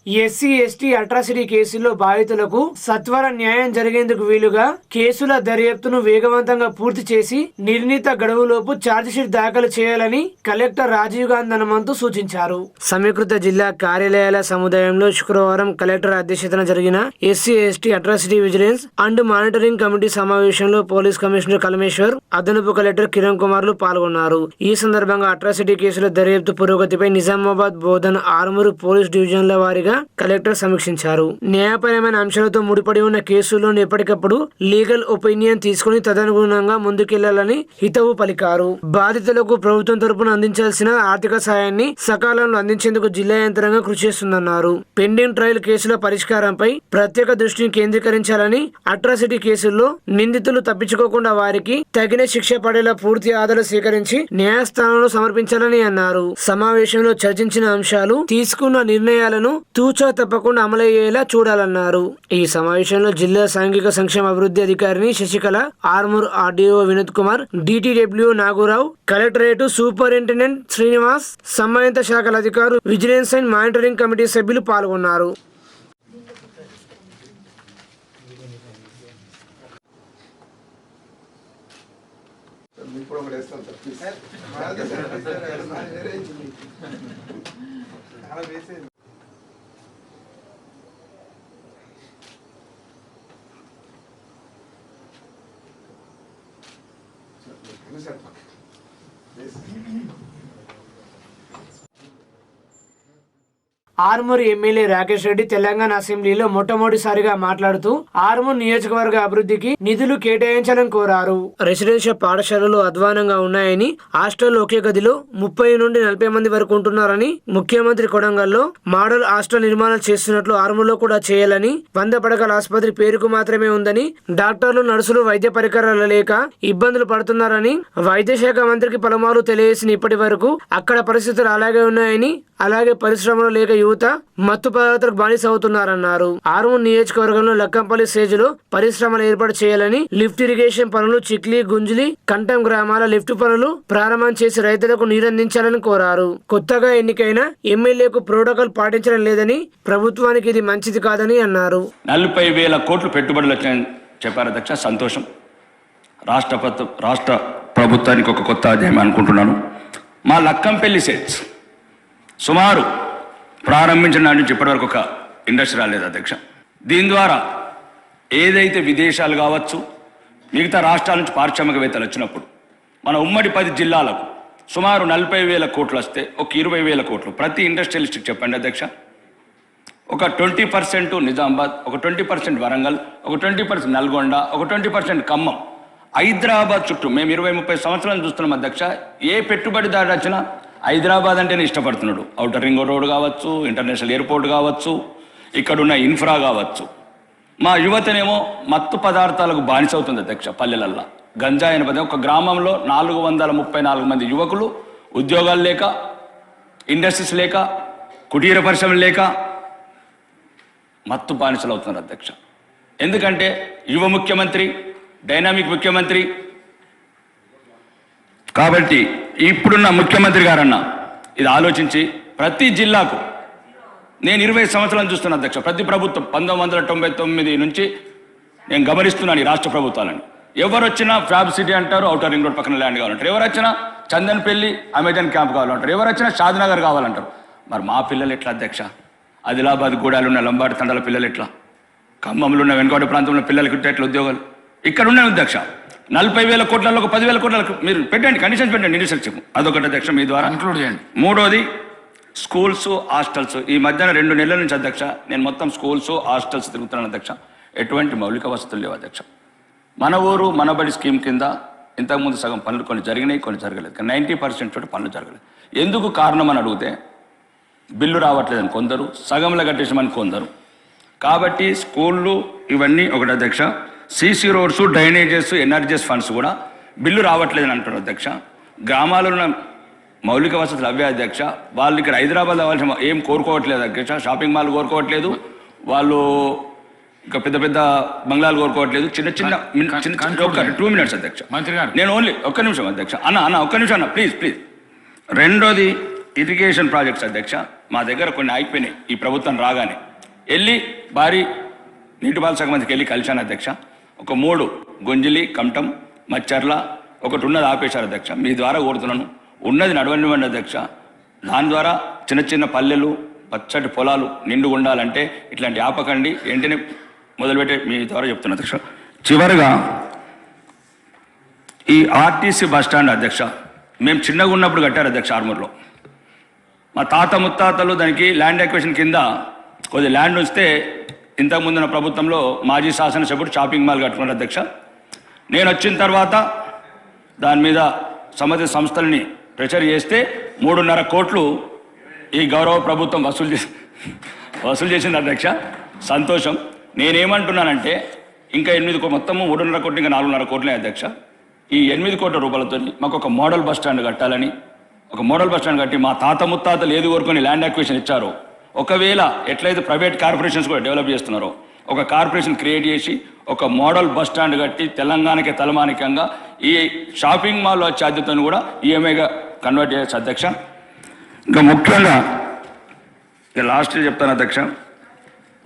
SC ST atrocity కేసుల్లో బాధితులకు సత్వర న్యాయం జరిగేందుకు వీలుగా కేసుల దర్యాప్తును వేగవంతంగా పూర్తి చేసి నిర్ణీత గడువులోపు ఛార్జిషీట్ దాఖలు చేయాలని కలెక్టర్ రాజీవ్ గాంధీ హనుమంతు సూచించారు. సమీకృత జిల్లా కార్యాలయాల సముదాయంలో శుక్రవారం కలెక్టర్ అధ్యక్షతన జరిగిన SC ST atrocity vigilance and monitoring committee సమావేశంలో పోలీస్ కమిషనర్ కలమేశ్వర్, అదనపు కలెక్టర్ కిరణ్ కుమార్లు పాల్గొన్నారు. ఈ సందర్భంగా అట్రాసిటీ కేసుల దర్యాప్తు పురోగతిపై నిజామాబాద్, బోధన్, ఆర్మూరు పోలీస్ డివిజన్ల వారీగా కలెక్టర్ సమీక్షించారు. న్యాయపరమైన అంశాలతో ముడిపడి ఉన్న కేసుల్లోని ఎప్పటికప్పుడు లీగల్ ఒపీనియన్ తీసుకుని తదనుగుణంగా ముందుకెళ్లాలని హితవు పలికారు. బాధితులకు ప్రభుత్వం తరపున అందించాల్సిన ఆర్థిక సాయాన్ని సకాలంలో అందించేందుకు జిల్లా యంత్రాంగం కృషి చేస్తుందన్నారు. పెండింగ్ ట్రయల్ కేసుల పరిష్కారంపై ప్రత్యేక దృష్టిని కేంద్రీకరించాలని, అట్రాసిటీ కేసుల్లో నిందితులు తప్పించుకోకుండా వారికి తగిన శిక్ష పడేలా పూర్తి ఆధారాలు సేకరించి న్యాయస్థానంలో సమర్పించాలని అన్నారు. సమావేశంలో చర్చించిన అంశాలు, తీసుకున్న నిర్ణయాలను తూచా తప్పకుండా అమలయ్యేలా చూడాలన్నారు. ఈ సమావేశంలో జిల్లా సాంఘిక సంక్షేమ అభివృద్ధి అధికారిని Sasikala, Armoor RDO Vinod Kumar, DTW Nagurao, collectorate superintendent Srinivas, సంబంధిత శాఖల అధికారులు, విజిలెన్స్ అండ్ మానిటరింగ్ కమిటీ సభ్యులు పాల్గొన్నారు. ఆర్మూర్ ఎమ్మెల్యే రాకేష్ రెడ్డి తెలంగాణ అసెంబ్లీలో మొట్టమొదటిసారిగా మాట్లాడుతూ ఆర్మూర్ నియోజకవర్గ అభివృద్ధికి నిధులు కేటాయించాలని కోరారు. రెసిడెన్షియల్ పాఠశాలలు అధ్వానంగా ఉన్నాయని, హాస్టల్ ఒకే గదిలో 30 నుండి 40 మంది వరకు ఉంటున్నారని, ముఖ్యమంత్రి కొడంగల్లో మోడల్ హాస్టల్ నిర్మాణం చేస్తున్నట్లు ఆర్మూర్లో కూడా చేయాలని, 100 పడకల ఆసుపత్రి పేరుకు మాత్రమే ఉందని, డాక్టర్లు, నర్సులు వైద్య పరికరాలు లేక ఇబ్బందులు పడుతున్నారని వైద్య శాఖ మంత్రికి పలుమార్లు తెలియజేసిన ఇప్పటి వరకు అక్కడ పరిస్థితులు అలాగే ఉన్నాయని, అలాగే పరిశ్రమలు లేక యువత మత్తు పదార్థాలకు బానిస అవుతున్నారన్నారు. ఆర్మూర్ నియోజకవర్గంలో లక్కంపల్లి స్టేజ్లో పరిశ్రమలు ఏర్పాటు చేయాలని, లిఫ్ట్ ఇరిగేషన్ పనులు చిక్లి, గుంజులి, కంఠం గ్రామాల లిఫ్ట్ పనులు ప్రారంభం చేసి రైతులకు నీరందించాలని కోరారు. కొత్తగా ఎన్నికైన ఎమ్మెల్యేకు ప్రోటోకాల్ పాటించడం లేదని, ప్రభుత్వానికి ఇది మంచిది కాదని అన్నారు. 40,000 కోట్లు పెట్టుబడులు వచ్చాయని చెప్పారు అధ్యక్ష. సంతోషం. రాష్ట్ర ప్రభుత్వానికి ఒక కొత్త అధ్యాయం అనుకుంటున్నాను. మా లక్కంపల్లి సెట్స్ సుమారు ప్రారంభించిన నాటి నుంచి ఇప్పటివరకు ఒక ఇండస్ట్రీ రాలేదు అధ్యక్ష. దీని ద్వారా ఏదైతే విదేశాలు కావచ్చు, మిగతా రాష్ట్రాల నుంచి పారిశ్రామికవేత్తలు వచ్చినప్పుడు మన ఉమ్మడి 10 జిల్లాలకు సుమారు 40,000 కోట్లు వస్తే ఒక 20,000 కోట్లు ప్రతి ఇండస్ట్రియలిస్ట్కి చెప్పండి అధ్యక్ష. ఒక 20% నిజామాబాద్, ఒక 20% వరంగల్, ఒక 20% నల్గొండ, ఒక 20% ఖమ్మం, హైదరాబాద్ చుట్టూ మేము 20-30 సంవత్సరాలు చూస్తున్నాం అధ్యక్ష. ఏ పెట్టుబడిదారు వచ్చినా హైదరాబాద్ అంటేనే ఇష్టపడుతున్నాడు. ఔటర్ రింగ్ రోడ్ కావచ్చు, ఇంటర్నేషనల్ ఎయిర్పోర్ట్ కావచ్చు, ఇక్కడున్న ఇన్ఫ్రా కావచ్చు. మా యువతనేమో మత్తు పదార్థాలకు బానిస అవుతుంది అధ్యక్ష. పల్లెలల్లో గంజాయి అనే పదం, ఒక గ్రామంలో 434 మంది యువకులు ఉద్యోగాలు లేక, ఇండస్ట్రీస్ లేక, కుటీర పరిశ్రమలు లేక మత్తు బానిసలు అవుతున్నారు అధ్యక్ష. ఎందుకంటే యువ ముఖ్యమంత్రి, డైనామిక్ ముఖ్యమంత్రి. కాబట్టి ఇప్పుడున్న ముఖ్యమంత్రి గారన్న ఇది ఆలోచించి ప్రతి జిల్లాకు, నేను 20 సంవత్సరాలు చూస్తున్నా అధ్యక్ష, ప్రతి ప్రభుత్వం 1999 నుంచి నేను గమనిస్తున్నాను ఈ రాష్ట్ర ప్రభుత్వాలని. ఎవరు వచ్చినా ఫ్యాబ్ సిటీ అంటారు, ఔటర్ రింగ్ రోడ్ పక్కన ల్యాండ్ కావాలంటారు, ఎవరు వచ్చినా చందన్పల్లి అమెజాన్ క్యాంప్ కావాలంటారు, ఎవరు వచ్చినా షాద్నగర్ కావాలంటారు. మరి మా పిల్లలు ఎట్లా అధ్యక్ష? ఆదిలాబాద్ గూడాలు ఉన్న లంబాడి తండాల పిల్లలు ఎట్లా? ఖమ్మంలో ఉన్న వెనుకబడి ప్రాంతంలో పిల్లలకి ఎట్లా ఉద్యోగాలు? ఇక్కడ ఉన్నాయి అధ్యక్ష. 40,000 కోట్లలో ఒక 10,000 కోట్లకు మీరు పెట్టండి, కండిషన్స్ పెట్టండి, ఇనిషియేటివ్. అదొకటి అధ్యక్ష మీ ద్వారా ఇంక్లూడ్ చేయండి. మూడోది స్కూల్స్, హాస్టల్స్. ఈ మధ్యన 2 నెలల నుంచి అధ్యక్ష నేను మొత్తం స్కూల్స్, హాస్టల్స్ తిరుగుతున్నాను అధ్యక్ష. ఎటువంటి మౌలిక వసతులు లేవు అధ్యక్ష. మన ఊరు మనబడి స్కీమ్ కింద ఇంతకుముందు సగం పనులు కొన్ని జరిగినాయి, కొన్ని జరగలేదు. 90% చోట పనులు జరగలేదు. ఎందుకు కారణం అని అడిగితే బిల్లు రావట్లేదని కొందరు, సగంలో కట్టేసామని కొందరు. కాబట్టి స్కూళ్ళు ఇవన్నీ ఒకటి అధ్యక్ష. CC roads, drainages, NREGS funds కూడా బిల్లు రావట్లేదని అంటారు అధ్యక్ష. గ్రామాల్లో ఉన్న మౌలిక వసతులు అవే అధ్యక్ష. వాళ్ళు ఇక్కడ హైదరాబాద్ అవ్వాల్సిన ఏం కోరుకోవట్లేదు అధ్యక్ష. షాపింగ్ మాల్ కోరుకోవట్లేదు, వాళ్ళు ఇంకా పెద్ద పెద్ద బంగ్లాలు కోరుకోవట్లేదు. చిన్న 2 minutes అధ్యక్ష. నేను ఓన్లీ ఒక్క నిమిషం అధ్యక్ష. ఒక్క నిమిషం అన్న ప్లీజ్. రెండోది ఇరిగేషన్ ప్రాజెక్ట్స్ అధ్యక్ష మా దగ్గర కొన్ని అయిపోయినాయి ఈ ప్రభుత్వం రాగానే. వెళ్ళి భారీ నీటిపారుదల శాఖ మంత్రికి వెళ్ళి కలిశాను అధ్యక్ష. ఒక 3 గుంజిలి, కమటం, మచ్చర్ల ఒకటి ఉన్నది ఆపేశారు అధ్యక్ష. మీ ద్వారా కోరుతున్నాను, ఉన్నది నడవనివ్వండి అధ్యక్ష. దాని ద్వారా చిన్న చిన్న పల్లెలు, పచ్చటి పొలాలు నిండుగా ఉండాలంటే ఇట్లాంటి ఆపకండి, వెంటనే మొదలుపెట్టే మీ ద్వారా చెప్తున్నా అధ్యక్ష. చివరిగా ఈ ఆర్టీసీ బస్టాండ్ అధ్యక్ష మేము చిన్నగా ఉన్నప్పుడు కట్టారు అధ్యక్ష ఆర్మూర్లో. మా తాత ముత్తాతలు దానికి ల్యాండ్ ఎక్వేషన్ కింద కొద్ది ల్యాండ్ వస్తే ఇంతకుముందున్న ప్రభుత్వంలో మాజీ శాసనసభ్యుడు షాపింగ్ మాల్ కట్టుకున్నారు అధ్యక్ష. నేను వచ్చిన తర్వాత దాని మీద సంబంధిత సంస్థల్ని ప్రెషర్ చేస్తే 3.5 కోట్లు ఈ గౌరవ ప్రభుత్వం వసూలు చేసింది అధ్యక్ష. సంతోషం. నేనేమంటున్నానంటే ఇంకా 8 మొత్తము 3.5 కోట్లు, ఇంకా 4.5 కోట్లే అధ్యక్ష. ఈ 8 కోట్ల రూపాయలతో మాకు ఒక మోడల్ బస్ స్టాండ్ కట్టాలని, ఒక మోడల్ బస్ స్టాండ్ కట్టి మా తాత ముత్తాతలు ఏది కోరుకొని ల్యాండ్ అక్విజిషన్ ఇచ్చారో, ఒకవేళ ఎట్లయితే ప్రైవేట్ కార్పొరేషన్స్ కూడా డెవలప్ చేస్తున్నారో ఒక కార్పొరేషన్ క్రియేట్ చేసి ఒక మోడల్ బస్ స్టాండ్ కట్టి తెలంగాణకి తలమానికంగా ఈ షాపింగ్ మాల్ వచ్చే బాధ్యతను కూడా ఈఎంఐగా కన్వర్ట్ చేయొచ్చు అధ్యక్ష. ఇంకా ముఖ్యంగా ఇక లాస్ట్ చెప్తాను అధ్యక్ష,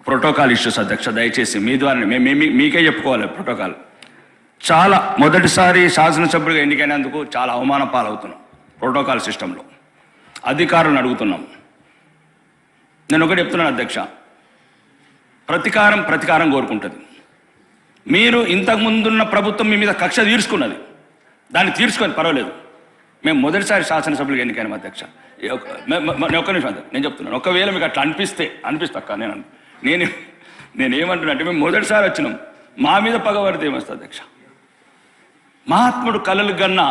ప్రోటోకాల్ ఇష్యూస్ అధ్యక్ష. దయచేసి మీ ద్వారా మీకే చెప్పుకోవాలి. ప్రోటోకాల్ చాలా మొదటిసారి శాసనసభ్యుడిగా ఎన్నికైనందుకు చాలా అవమాన పాలవుతున్నాం. ప్రోటోకాల్ సిస్టంలో అధికారులను అడుగుతున్నాం. నేను ఒకటి చెప్తున్నాను అధ్యక్ష, ప్రతీకారం కోరుకుంటుంది. మీరు ఇంతకుముందున్న ప్రభుత్వం మీ మీద కక్ష తీర్చుకున్నది, దాన్ని తీర్చుకొని పర్వాలేదు. మేము మొదటిసారి శాసనసభ్యులుగా ఎన్నికైనాం అధ్యక్ష. ఒక్క నిమిషం అధ్యక్ష, నేను చెప్తున్నాను. ఒకవేళ మీకు అట్లా అనిపిస్తే అక్క నేనేమంటున్నా అంటే మేము మొదటిసారి వచ్చినాం, మా మీద పగబడితే ఏమొస్తుంది అధ్యక్ష? మహాత్ముడు కలలు కన్నా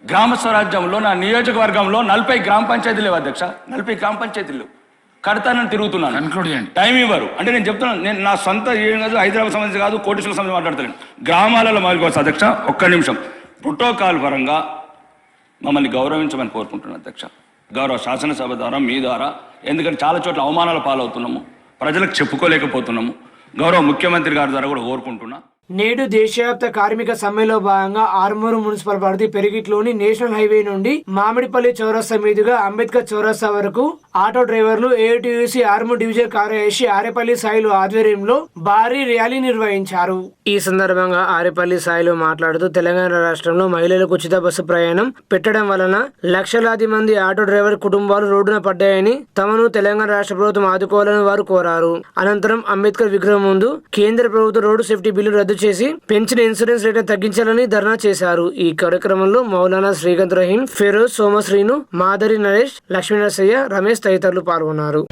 గ్రామ స్వరాజ్యంలో నా నియోజకవర్గంలో 40 గ్రామ పంచాయతీలు లేవు అధ్యక్ష. 40 గ్రామ పంచాయతీలు కడతానని తిరుగుతున్నాను, టైం ఇవ్వరు. అంటే నేను చెప్తున్నాను, నేను నా సొంత ఏం కాదు, హైదరాబాద్ సంబంధించి కాదు, కోటేశ్వర సంబంధించి మాట్లాడతాను. గ్రామాలలో మాల్కోవచ్చు అధ్యక్ష. ఒక్క నిమిషం. ప్రోటోకాల్ పరంగా మమ్మల్ని గౌరవించమని కోరుకుంటున్నాను అధ్యక్ష, గౌరవ శాసనసభ ద్వారా, మీ ద్వారా. ఎందుకంటే చాలా చోట్ల అవమానాల పాలవుతున్నాము, ప్రజలకు చెప్పుకోలేకపోతున్నాము. గౌరవ ముఖ్యమంత్రి గారి ద్వారా కూడా కోరుకుంటున్నా. నేడు దేశవ్యాప్త కార్మిక సమ్మెలో భాగంగా ఆర్మూరు మున్సిపల్ పరిధి పెరిగిట్లోని నేషనల్ హైవే నుండి మామిడిపల్లి చౌరస్తా మీదుగా అంబేద్కర్ చౌరస్తా వరకు ఆటో డ్రైవర్లు ఏఐటీయూసీ ఆర్మూర్ డివిజన్ కార్యదర్శి ఆరేపల్లి సాయిలు ఆధ్వర్యంలో భారీ ర్యాలీ నిర్వహించారు. ఈ సందర్భంగా ఆరేపల్లి సాయిలు మాట్లాడుతూ తెలంగాణ రాష్ట్రంలో మహిళలకు ఉచిత బస్సు ప్రయాణం పెట్టడం వలన లక్షలాది మంది ఆటో డ్రైవర్ కుటుంబాలు రోడ్డున పడ్డాయని, తమను తెలంగాణ రాష్ట్ర ప్రభుత్వం ఆదుకోవాలని వారు కోరారు. అనంతరం అంబేద్కర్ విగ్రహం ముందు కేంద్ర ప్రభుత్వ రోడ్డు సేఫ్టీ బిల్లు రద్దు చేసి పెంచిన ఇన్సూరెన్స్ రేట్ తగ్గించాలని ధర్నా చేశారు. ఈ కార్యక్రమంలో మౌలానా శ్రీకాంత్ రహీం, ఫిరోజ్, సోమశ్రీను, మాధరి నరేష్, లక్ష్మీనరసయ్య, రమేష్ తదితరులు పాల్గొన్నారు.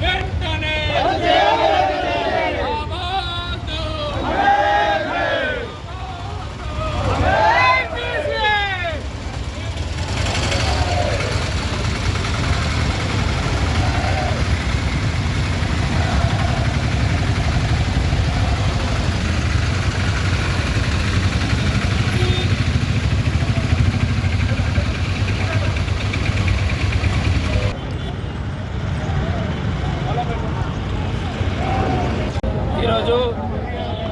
ఈరోజు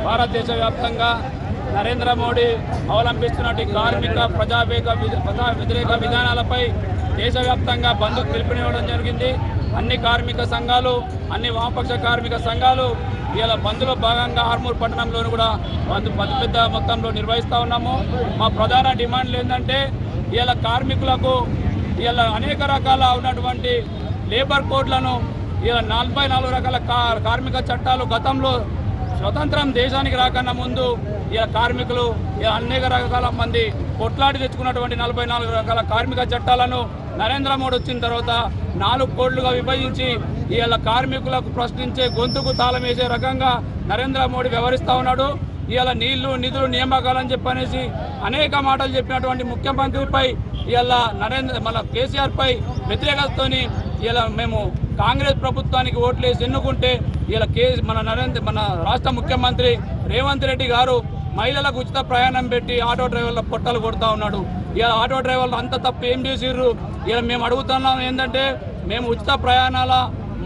భారతదేశ వ్యాప్తంగా నరేంద్ర మోడీ అవలంబిస్తున్నటువంటి కార్మిక ప్రజా వ్యతిరేక విధానాలపై దేశవ్యాప్తంగా బంద్ పిలుపునివ్వడం జరిగింది. అన్ని కార్మిక సంఘాలు, అన్ని వామపక్ష కార్మిక సంఘాలు ఇలా బంద్లో భాగంగా ఆర్మూర్ పట్టణంలోనూ కూడా పెద్ద మొత్తంలో నిర్వహిస్తూ ఉన్నాము. మా ప్రధాన డిమాండ్లు ఏంటంటే ఇలా కార్మికులకు ఇలా అనేక రకాల ఉన్నటువంటి లేబర్ కోడ్లను, ఇలా 44 రకాల కార్మిక చట్టాలు గతంలో స్వతంత్రం దేశానికి రాకన్నా ముందు ఇలా కార్మికులు అనేక రకాల మంది కొట్లాడి తెచ్చుకున్నటువంటి 44 రకాల కార్మిక చట్టాలను నరేంద్ర మోడీ వచ్చిన తర్వాత 4 కోడ్లుగా విభజించి ఇలా కార్మికులకు ప్రశ్నించే గొంతుకు తాళం వేసే రకంగా నరేంద్ర మోడీ వ్యవహరిస్తూ ఉన్నాడు. ఇలా నిధులు నియామకాలని చెప్పనేసి అనేక మాటలు చెప్పినటువంటి ముఖ్యమంత్రిపై ఇలా మన కేసీఆర్పై వ్యతిరేకతతోని ఇలా మేము కాంగ్రెస్ ప్రభుత్వానికి ఓట్లేసి ఎన్నుకుంటే ఇలా మన రాష్ట్ర ముఖ్యమంత్రి రేవంత్ రెడ్డి గారు మహిళలకు ఉచిత ప్రయాణం పెట్టి ఆటో డ్రైవర్ల పొట్టలు కొడుతూ ఉన్నాడు. ఇలా ఆటో డ్రైవర్లు అంత తప్పు ఏం చేసిర్రు? ఇలా మేము అడుగుతున్నాం ఏంటంటే, మేము ఉచిత ప్రయాణాల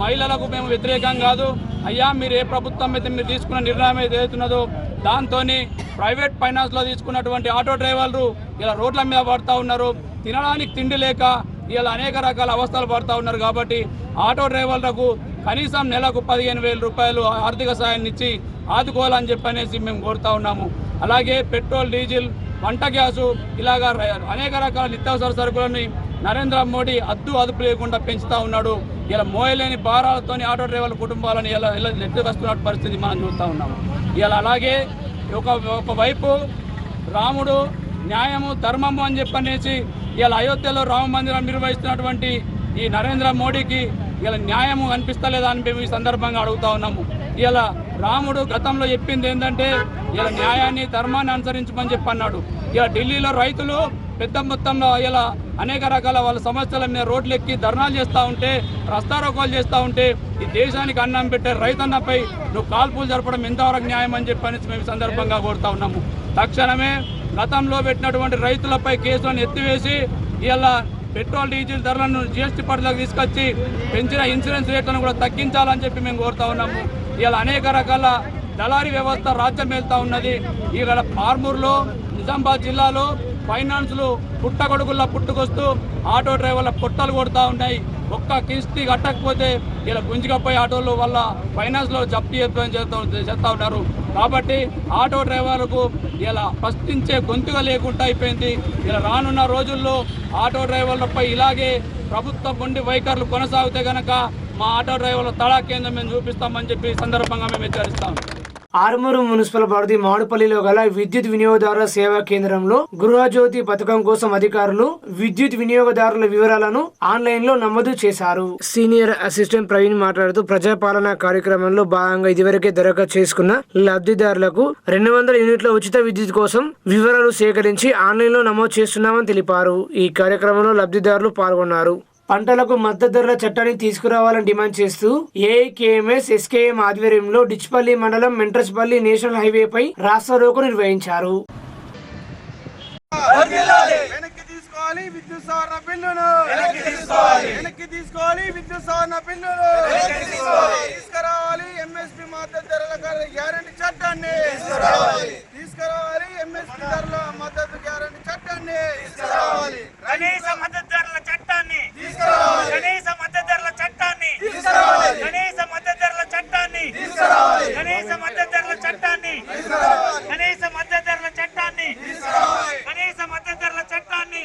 మహిళలకు మేము వ్యతిరేకం కాదు అయ్యా. మీరు ఏ ప్రభుత్వం అయితే మీరు తీసుకున్న నిర్ణయం ఏదైతున్నదో దాంతో ప్రైవేట్ ఫైనాన్స్లో తీసుకున్నటువంటి ఆటో డ్రైవర్లు ఇలా రోడ్ల మీద పడుతూ ఉన్నారు. తినడానికి తిండి లేక ఇలా అనేక రకాల అవస్థలు పడుతూ ఉన్నారు. కాబట్టి ఆటో డ్రైవర్లకు కనీసం నెలకు 15,000 రూపాయలు ఆర్థిక సాయాన్ని ఇచ్చి ఆదుకోవాలని చెప్పనేసి మేము కోరుతా ఉన్నాము. అలాగే పెట్రోల్, డీజిల్, వంట గ్యాసు ఇలాగా అనేక రకాల నిత్యావసర సరుకులని నరేంద్ర మోడీ అదుపు లేకుండా పెంచుతూ ఉన్నాడు. ఇలా మోయలేని భారాలతోని ఆటో డ్రైవర్ల కుటుంబాలను ఇలా నెట్టుకొస్తున్న పరిస్థితి మనం చూస్తూ ఉన్నాము. ఇలా అలాగే ఒకవైపు రాముడు న్యాయము, ధర్మము అని చెప్పనేసి ఇలా అయోధ్యలో రామ మందిరం నిర్వహిస్తున్నటువంటి ఈ నరేంద్ర మోడీకి ఇలా న్యాయము అనిపిస్తలేదా అని మేము ఈ సందర్భంగా అడుగుతా ఉన్నాము. ఇలా రాముడు గతంలో చెప్పింది ఏంటంటే ఇలా న్యాయాన్ని, ధర్మాన్ని అనుసరించమని చెప్పన్నాడు. ఇలా ఢిల్లీలో రైతులు పెద్ద మొత్తంలో ఇలా అనేక రకాల వాళ్ళ సమస్యల మీద రోడ్లు ఎక్కి ధర్నాలు చేస్తూ ఉంటే, రస్తారోకోలు చేస్తూ ఉంటే ఈ దేశానికి అన్నం పెట్టే రైతన్నపై నువ్వు కాల్పులు జరపడం ఎంతవరకు న్యాయం అని చెప్పనేసి మేము సందర్భంగా కోరుతా ఉన్నాము. తక్షణమే గతంలో పెట్టినటువంటి రైతులపై కేసులను ఎత్తివేసి ఇలా పెట్రోల్, డీజిల్ ధరలను GST పరిధిలోకి తీసుకొచ్చి పెంచిన ఇన్సూరెన్స్ రేట్లను కూడా తగ్గించాలని చెప్పి మేము కోరుతా ఉన్నాము. ఇలా అనేక రకాల దళారీ వ్యవస్థ రాజ్యం వెళ్తూ ఉన్నది. ఇక్కడ ఆర్మూర్లో, నిజామాబాద్ జిల్లాలో ఫైనాన్స్లు పుట్టగొడుగుల్లా పుట్టుకొస్తూ ఆటో డ్రైవర్ల పుట్టలు కొడుతూ ఉన్నాయి. ఒక్క కిస్తీ కట్టకపోతే ఇలా గుంజుకపోయి ఆటోలు వల్ల ఫైనాన్స్లో జప్తు చేస్తూ ఉంటారు. కాబట్టి ఆటో డ్రైవర్లకు ఇలా ప్రశ్నించే గొంతుగా లేకుండా అయిపోయింది. ఇలా రానున్న రోజుల్లో ఆటో డ్రైవర్లపై ఇలాగే ప్రభుత్వం ఉండి వైఖరులు కొనసాగితే కనుక మా ఆటో డ్రైవర్ల తడా కేంద్రం మేము చూపిస్తామని చెప్పి సందర్భంగా మేము హెచ్చరిస్తాం. ఆర్మూరు మున్సిపల్ పరిధి మామిడిపల్లిలో గల విద్యుత్ వినియోగదారుల సేవా కేంద్రంలో గృహజ్యోతి పథకం కోసం అధికారులు విద్యుత్ వినియోగదారుల వివరాలను ఆన్లైన్ లో నమోదు చేశారు. సీనియర్ అసిస్టెంట్ ప్రవీణ్ మాట్లాడుతూ ప్రజాపాలన కార్యక్రమంలో భాగంగా ఇదివరకే దరఖాస్తు చేసుకున్న లబ్ధిదారులకు 200 యూనిట్ల ఉచిత విద్యుత్ కోసం వివరాలు సేకరించి ఆన్లైన్ లో నమోదు చేస్తున్నామని తెలిపారు. ఈ కార్యక్రమంలో లబ్ధిదారులు పాల్గొన్నారు. పంటలకు మద్దతు ధరల చట్టాన్ని తీసుకురావాలని డిమాండ్ చేస్తూ ఏఐకేఎంఎస్ ఎస్కేఎం ఆధ్వర్యంలో డిచ్పల్లి మండలం మెంట్రస్పల్లి నేషనల్ హైవేపై రాస్తా రోకో నిర్వహించారు. కనీస మద్దతు ధరల చట్టాన్ని కనీస మద్దతు ధరల చట్టాన్ని కనీస మద్దతు ధరల చట్టాన్ని కనీస మద్దతు ధరల చట్టాన్ని కనీస మద్దతు ధరల చట్టాన్ని కనీస మద్దతు ధరల చట్టాన్ని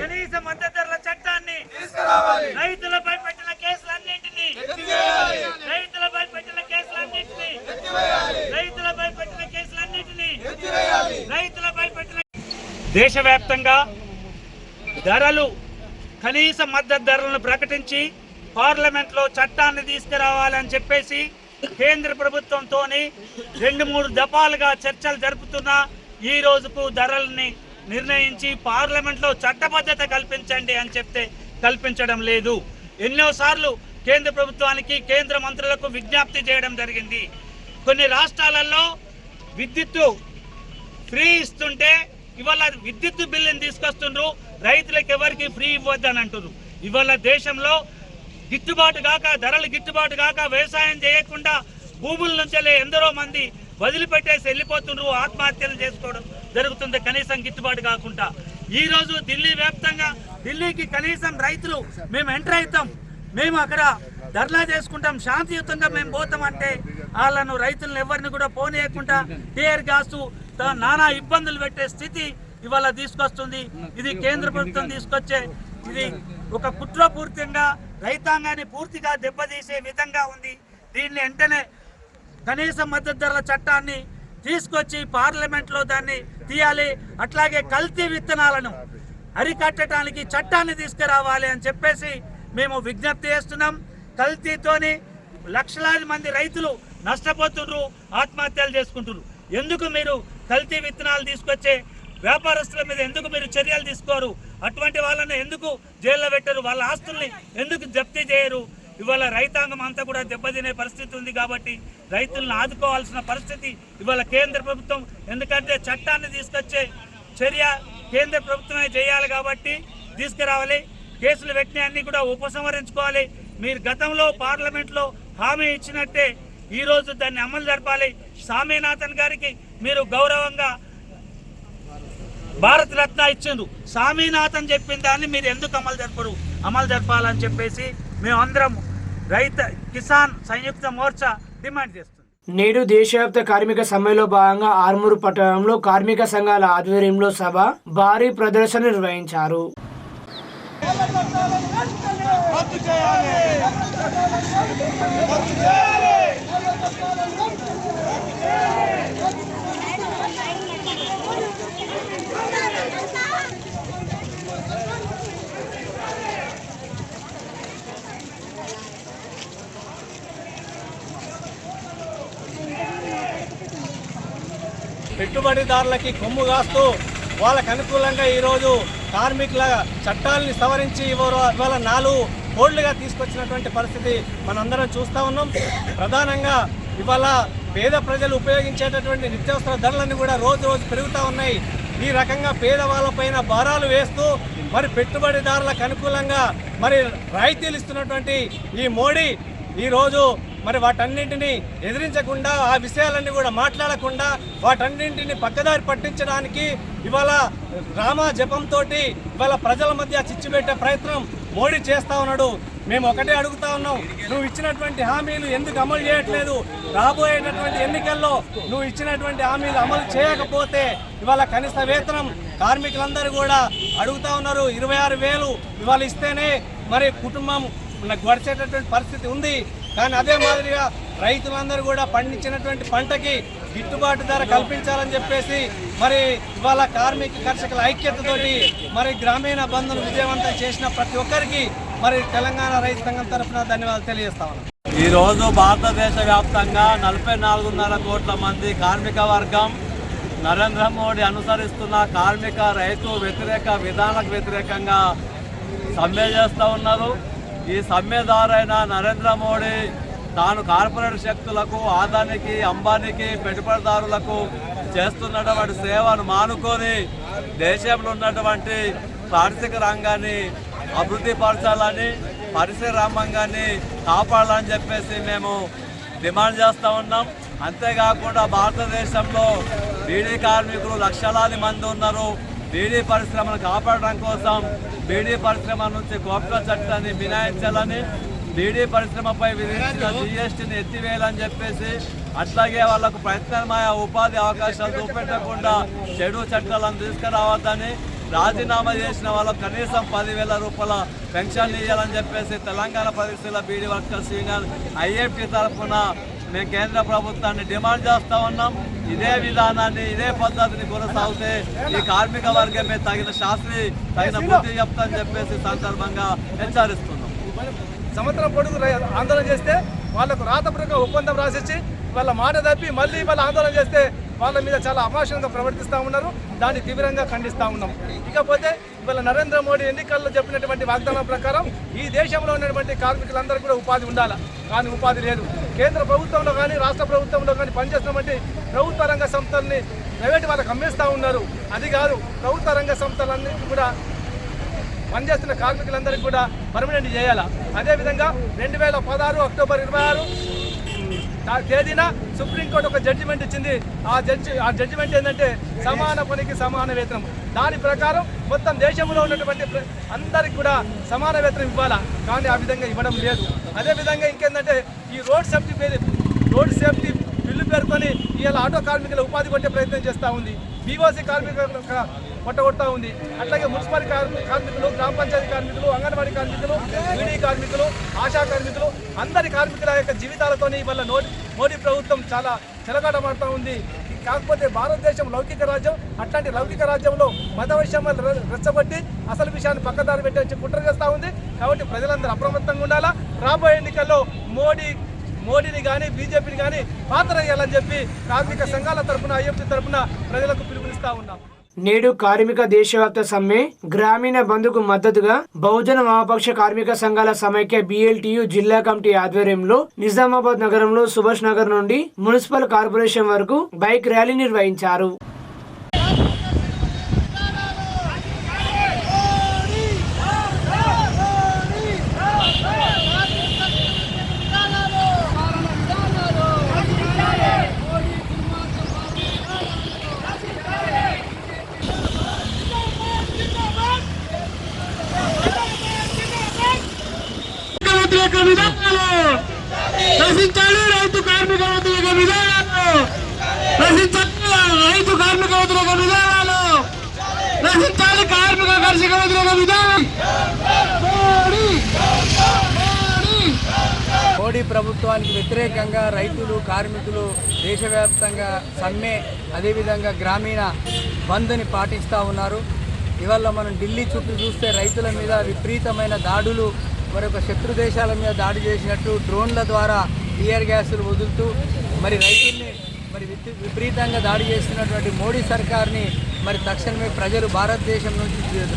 కనీస మద్దతు ధరల చట్టాన్ని రైతులపై పెట్టిన కేసులన్నింటినీ రైతులపై పెట్టిన కేసులన్నింటినీ రైతులపై పెట్టిన కేసులన్నింటినీ రైతులపై పెట్టిన దేశవ్యాప్తంగా ధరలు కనీస మద్దతు ధరలను ప్రకటించి పార్లమెంట్లో చట్టాన్ని తీసుకురావాలని చెప్పేసి కేంద్ర ప్రభుత్వంతో 2-3 దఫాలుగా చర్చలు జరుపుతున్నా ఈ రోజుకు ధరల్ని నిర్ణయించి పార్లమెంట్లో చట్టబద్ధత కల్పించండి అని చెప్తే కల్పించడం లేదు. ఎన్నోసార్లు కేంద్ర ప్రభుత్వానికి, కేంద్ర మంత్రులకు విజ్ఞప్తి చేయడం జరిగింది. కొన్ని రాష్ట్రాలలో విద్యుత్తు ఫ్రీ ఇస్తుంటే ఇవాళ విద్యుత్ బిల్లుని తీసుకొస్తుండ్రు, రైతులకు ఎవరికి ఫ్రీ ఇవ్వద్దని అంటున్నారు. ఇవాళ దేశంలో గిట్టుబాటు కాక, ధరలు గిట్టుబాటు కాక వ్యవసాయం చేయకుండా భూముల నుంచి ఎందరో మంది వదిలిపెట్టేసి వెళ్ళిపోతుండ్రు, ఆత్మహత్యలు చేసుకోవడం జరుగుతుంది కనీసం గిట్టుబాటు కాకుండా. ఈ రోజు ఢిల్లీ వ్యాప్తంగా ఢిల్లీకి కనీసం రైతులు మేము ఎంటర్ అవుతాం, మేము అక్కడ ధర్నా చేసుకుంటాం, శాంతియుతంగా మేము పోతామంటే వాళ్ళను రైతులను ఎవరిని కూడా పోనీయకుండా టీఆర్ గ్యాస్ నానా ఇబ్బందులు పెట్టే స్థితి ఇవాళ తీసుకొస్తుంది. ఇది కేంద్ర ప్రభుత్వం తీసుకొచ్చే ఇది ఒక కుట్రపూర్తిగా రైతాంగాన్ని పూర్తిగా దెబ్బతీసే విధంగా ఉంది. దీన్ని వెంటనే కనీస మద్దతు ధరల చట్టాన్ని తీసుకొచ్చి పార్లమెంట్లో దాన్ని తీయాలి. అట్లాగే కల్తీ విత్తనాలను అరికట్టడానికి చట్టాన్ని తీసుకురావాలి అని చెప్పేసి మేము విజ్ఞప్తి చేస్తున్నాం. కల్తీతోని లక్షలాది మంది రైతులు నష్టపోతున్నారు, ఆత్మహత్యలు చేసుకుంటున్నారు. ఎందుకు మీరు కల్తీ విత్తనాలు తీసుకొచ్చే వ్యాపారస్తుల మీద ఎందుకు మీరు చర్యలు తీసుకోరు? అటువంటి వాళ్ళని ఎందుకు జైల్లో పెట్టరు? వాళ్ళ ఆస్తుల్ని ఎందుకు జప్తీ చేయరు? ఇవాళ రైతాంగం అంతా కూడా దెబ్బతినే పరిస్థితి ఉంది. కాబట్టి రైతులను ఆదుకోవాల్సిన పరిస్థితి ఇవాళ కేంద్ర ప్రభుత్వం, ఎందుకంటే చట్టాన్ని తీసుకొచ్చే చర్య కేంద్ర ప్రభుత్వమే చేయాలి కాబట్టి తీసుకురావాలి. కేసులు పెట్టిన అన్ని కూడా ఉపసంహరించుకోవాలి. మీరు గతంలో పార్లమెంట్లో హామీ ఇచ్చినట్టే ఈరోజు దాన్ని అమలు జరపాలి. స్వామినాథన్ గారికి మీరు గౌరవంగా భారత రత్న ఇచ్చిండ్రు. స్వామినాథన్ చెప్పిన దాన్ని మీరు ఎందుకు అమలు జరపాలని చెప్పేసి మేమందరం కిసాన్ సంయుక్త మోర్చా డిమాండ్ చేస్తుంది. నేడు దేశవ్యాప్త కార్మిక సమ్మెలో భాగంగా ఆర్మూరు పట్టణంలో కార్మిక సంఘాల ఆధ్వర్యంలో సభ భారీ ప్రదర్శన నిర్వహించారు. పెట్టుబడిదారులకి కొమ్ము కాస్తూ వాళ్ళకు అనుకూలంగా ఈరోజు కార్మికుల చట్టాలని సవరించి ఇవాళ 4 కోడ్లుగా తీసుకొచ్చినటువంటి పరిస్థితి మనందరం చూస్తూ ఉన్నాం. ప్రధానంగా ఇవాళ పేద ప్రజలు ఉపయోగించేటటువంటి నిత్యావసర ధరలన్నీ కూడా రోజు పెరుగుతూ ఉన్నాయి. ఈ రకంగా పేదవాళ్ళపైన భారాలు వేస్తూ మరి పెట్టుబడిదారులకు అనుకూలంగా మరి రాయితీలు ఇస్తున్నటువంటి ఈ మోడీ ఈరోజు మరి వాటన్నింటినీ ఎదిరించకుండా, ఆ విషయాలన్నీ కూడా మాట్లాడకుండా వాటన్నింటినీ పక్కదారి పట్టించడానికి ఇవాళ డ్రామా జపంతో ఇవాళ ప్రజల మధ్య చిచ్చు పెట్టే ప్రయత్నం మోడీ చేస్తూ ఉన్నాడు. మేము ఒకటే అడుగుతా ఉన్నాం, నువ్వు ఇచ్చినటువంటి హామీలు ఎందుకు అమలు చేయట్లేదు? రాబోయేటటువంటి ఎన్నికల్లో నువ్వు ఇచ్చినటువంటి హామీలు అమలు చేయకపోతే ఇవాళ కనీస వేతనం కార్మికులందరూ కూడా అడుగుతా ఉన్నారు. 26,000 ఇవాళ ఇస్తేనే మరి కుటుంబం గడిచేటటువంటి పరిస్థితి ఉంది. కానీ అదే మాదిరిగా రైతులందరూ కూడా పండించినటువంటి పంటకి గిట్టుబాటు ధర కల్పించాలని చెప్పేసి మరి ఇవాళ కర్షకుల ఐక్యతతోటి మరి గ్రామీణ బంధును విజయవంతం చేసిన ప్రతి ఒక్కరికి మరి తెలంగాణ రైతు సంఘం తరఫున ధన్యవాదాలు తెలియజేస్తా ఉన్నాం. ఈరోజు భారతదేశ వ్యాప్తంగా 44.5 కోట్ల మంది కార్మిక వర్గం నరేంద్ర మోడీ అనుసరిస్తున్న కార్మిక రైతు వ్యతిరేక విధానాలకు వ్యతిరేకంగా సమ్మె చేస్తూ ఉన్నారు. ఈ సమ్మెదారైన నరేంద్ర మోడీ తాను కార్పొరేట్ శక్తులకు, ఆదానికి, అంబానీకి, పెట్టుబడిదారులకు చేస్తున్నటువంటి సేవను మానుకొని దేశంలో ఉన్నటువంటి ఆర్థిక రంగాన్ని అభివృద్ధి పరచాలని, పరిసర రంగాన్ని కాపాడాలని చెప్పేసి మేము డిమాండ్ చేస్తూ ఉన్నాం. అంతేకాకుండా భారతదేశంలో బీడీ కార్మికులు లక్షలాది మంది ఉన్నారు. బీడీ పరిశ్రమను కాపాడడం కోసం బీడీ పరిశ్రమ నుంచి కోట్ల చట్టాన్ని మినహాయించాలని, బీడీ పరిశ్రమపై విధించిన జీఎస్టీని ఎత్తివేయాలని చెప్పేసి, అట్లాగే వాళ్లకు ప్రత్యామ్నాయ ఉపాధి అవకాశాలు చూపెట్టకుండా చెడు చట్టాలను తీసుకురావద్దని, రాజీనామా చేసిన వాళ్ళకు కనీసం 10,000 రూపాయల పెన్షన్ ఇవ్వాలని చెప్పేసి తెలంగాణ పరిస్థితుల బీడీ వర్కర్స్ యూనియన్ ఐఎఫ్టీ తరఫున మేము కేంద్ర ప్రభుత్వాన్ని డిమాండ్ చేస్తూ ఉన్నాం. ఇదే విధానాన్ని, ఇదే పద్ధతిని కొనసాగితే ఈ కార్మిక వర్గమే తగిన బుద్ధి చెప్తామని చెప్పేసి సందర్భంగా హెచ్చరిస్తున్నాం. సంవత్సరం పొడుగు ఆందోళన చేస్తే వాళ్ళకు రాతపూర్వక ఒప్పందం రాసిచ్చి వాళ్ళ మాట తప్పి మళ్ళీ వాళ్ళ ఆందోళన చేస్తే వాళ్ళ మీద చాలా అమానుషంగా ప్రవర్తిస్తూ ఉన్నారు. దాన్ని తీవ్రంగా ఖండిస్తూ ఉన్నాం. ఇకపోతే ఇవాళ నరేంద్ర మోడీ ఎన్నికల్లో చెప్పినటువంటి వాగ్దానం ప్రకారం ఈ దేశంలో ఉన్నటువంటి కార్మికులందరూ కూడా ఉపాధి ఉండాలి. కానీ ఉపాధి లేదు. కేంద్ర ప్రభుత్వంలో కానీ రాష్ట్ర ప్రభుత్వంలో కానీ పనిచేస్తున్నటువంటి ప్రభుత్వ రంగ సంస్థల్ని ప్రైవేట్ వాళ్ళకి అమ్మేస్తూ ఉన్నారు. అది కాదు, ప్రభుత్వ రంగ సంస్థలన్నీ కూడా పనిచేస్తున్న కార్మికులందరికీ కూడా పర్మనెంట్ చేయాలి. అదేవిధంగా 2016 అక్టోబర్ 26 తేదీన సుప్రీంకోర్టు ఒక జడ్జిమెంట్ ఇచ్చింది. ఆ జడ్జిమెంట్ ఏంటంటే సమాన పనికి సమాన వేతనం. దాని ప్రకారం మొత్తం దేశంలో ఉన్నటువంటి అందరికి కూడా సమాన వేతనం ఇవ్వాలా. కానీ ఆ విధంగా ఇవ్వడం లేదు. అదేవిధంగా ఇంకేంటంటే ఈ రోడ్ సేఫ్టీ బిల్లు పేరుకొని ఇవాళ ఆటో కార్మికుల ఉపాధి కొట్టే ప్రయత్నం చేస్తూ ఉంది. బీఓసీ కార్మికుల కొట్టగొడతా ఉంది. అట్లాగే మున్సిపల్ కార్మికులు, గ్రామ పంచాయతీ కార్మికులు, అంగన్వాడీ కార్మికులు, బీడీ కార్మికులు, ఆశా కార్మికులు, అందరి కార్మికుల యొక్క జీవితాలతోని ఇవాళ మోడీ ప్రభుత్వం చాలా చెలగాటమాడుతూ ఉంది. కాకపోతే భారతదేశం లౌకిక రాజ్యం. అట్లాంటి లౌకిక రాజ్యంలో మత విషయాలు రెచ్చగొట్టి అసలు విషయాన్ని పక్కదారి పెట్టే కుట్ర చేస్తూ ఉంది. కాబట్టి ప్రజలందరూ అప్రమత్తంగా ఉండాలా. రాబోయే ఎన్నికల్లో మోడీని కానీ బీజేపీని కానీ పాత్ర వేయాలని చెప్పి కార్మిక సంఘాల తరఫున, ఐఎఫ్టీ తరఫున ప్రజలకు పిలుపునిస్తా ఉన్నాం. నేడు కార్మిక దేశవ్యాప్త సమ్మె గ్రామీణ బంధుకు మద్దతుగా బహుజన వామపక్ష కార్మిక సంఘాల సమైక్య BLTU జిల్లా కమిటీ ఆధ్వర్యంలో నిజామాబాద్ నగరంలో సుభాష్ నగర్ నుండి మున్సిపల్ కార్పొరేషన్ వరకు బైక్ ర్యాలీ నిర్వహించారు. విధానాలు, నశించాలి రైతు కార్మిక వ్యతిరేక విధానాలు, నశించాలి రైతు కార్మిక వ్యతిరేక విధానాలు, నశించాలి కార్మిక కర్షక వ్యతిరేక విధానం. మోడీ ప్రభుత్వానికి వ్యతిరేకంగా రైతులు, కార్మికులు దేశవ్యాప్తంగా సమ్మె, అదేవిధంగా గ్రామీణ బంద్ని పాటిస్తూ ఉన్నారు. ఇవాళ మనం ఢిల్లీ చుట్టూ చూస్తే రైతుల మీద విపరీతమైన దాడులు, మరొక శత్రు దేశాల మీద దాడి చేసినట్టు డ్రోన్ల ద్వారా టియర్ గ్యాసులు వదులుతూ మరి రైతుల్ని విపరీతంగా దాడి చేస్తున్నటువంటి మోడీ సర్కార్ని మరి తక్షణమే ప్రజలు